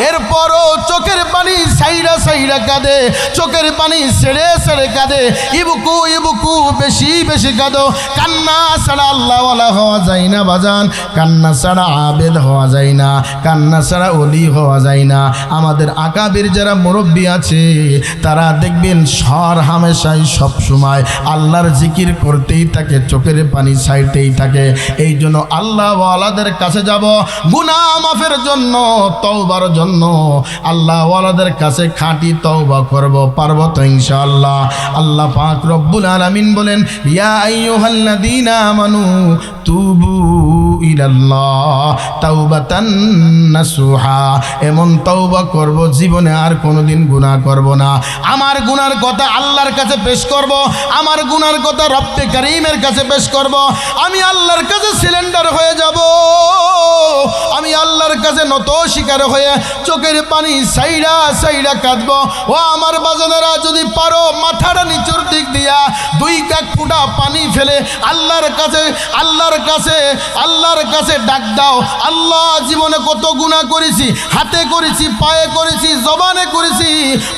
এরপরও চোখের পানি ছাই সাইরা সাইরা কাঁদে, চোখের পানি ছেড়ে ছেড়ে কাঁদে, ইবুকু ইবুকু বেশি বেশি কাঁদো। কান্না ছাড়া আল্লাহওয়ালা হওয়া যায় না বাজান, কান্না ছাড়া আবেদ হওয়া যায় না, কান্না ছাড়া ওলি হওয়া যায় না। আমাদের আকাবির যারা মুরব্বী আছে তারা দেখবেন সর হামেশাই সব সময় আল্লাহর জিকির করতেই থাকে, চোখের পানি ছাইতেই থাকে। এই জন্য আল্লাহওয়ালাদের কাছে যাব গুনাহ মাফের জন্য, তওবার জন্য। আল্লাহওয়ালাদের কাছে খাঁটি তওবা করব, পারবো তো ইনশাআল্লাহ। আল্লাহ পাক রব্বুল আলামিন বলেন, ইয়া আইয়ুহাল্লাযীনা আমানু তুবু ইলাল্লাহ তাওবাতান নাসুহা। এমন তওবা করব জীবনে আর কোনোদিন গুনাহ করব না। আমার গুনার কথা আল্লাহর কাছে পেশ করব, আমার গুনার কথা রব্বে কারীমের কাছে পেশ করব। আমি আল্লাহর কাছে সিলিন্ডার হয়ে যাব, আমি আল্লাহর কাছে নত শিকার হয়ে চোখের পানি সাইরা সাইরা কাঁদব। ও আমার বাজানেরা, যদি পারো মাথাটা নিচুর দিক দিয়া দুই কাক ফুটা পানি ফেলে আল্লাহর কাছে আল্লাহর কাছে আল্লাহর কাছে ডাক দাও। আল্লাহ, জীবনে কত গুনাহ করেছি, হাতে করেছি, পায়ে করেছি, জবানে করেছি,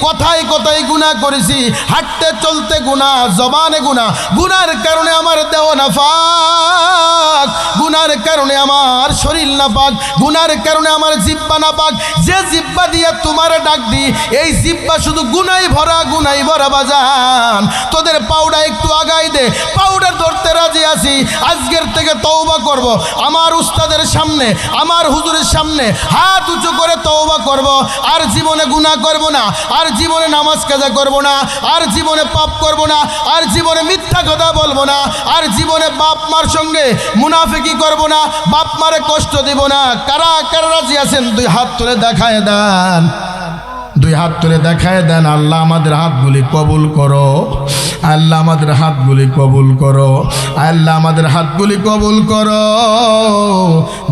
কথায় কথায় গুনাহ করেছি, হাঁটতে চলতে গুনাহ, জবানে গুনাহ। গুনার কারণে আমার দেহ নাপাক, গুনার কারণে আমার শরীর নাপাক, গুনার কারণে আমার জিহ্বা নাপাক। যে জিহ্বা দিয়ে তোমার ডাক দি, এই জিহ্বা শুধু গুনাই ভরা, গুনাই ভরা বাজান। তোদের পাউডা একটু আগাই দে, পাউডার ধরতে রাজি আছি। আজকের থেকে তওবা করব, আমার উস্তাদের সামনে, আমার হুজুরের সামনে হাত উঁচু করে তওবা করব। আর জীবনে গুনাহ করব না, আর জীবনে নামাজ কাজা করব না, আর জীবনে পাপ করব না, আর জীবনে মিথ্যা কথা বলবো না, আর জীবনে বাপ মার সঙ্গে মুনাফিকি করব না, বাপ মারে কষ্ট দিব না। কারা কারা রাজি আছেন দুই হাত তুলে দেখায় দেন, দুই হাত তুলে দেখায় দেন। আল্লাহ আমাদের হাতগুলি কবুল করো, আল্লাহ আমাদের হাতগুলি কবুল করো, আল্লাহ আমাদের হাতগুলি কবুল করো।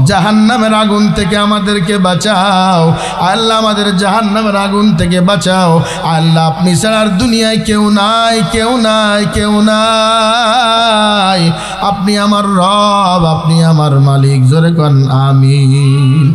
জাহান্নামের আগুন থেকে আমাদেরকে বাঁচাও আল্লাহ, আমাদের জাহান্নামের আগুন থেকে বাঁচাও আল্লাহ। আপনি ছাড়া দুনিয়ায় কেউ নাই, কেউ নাই, কেউ নাই। আপনি আমার রব, আপনি আমার মালিক। জোরে কোন আমিন।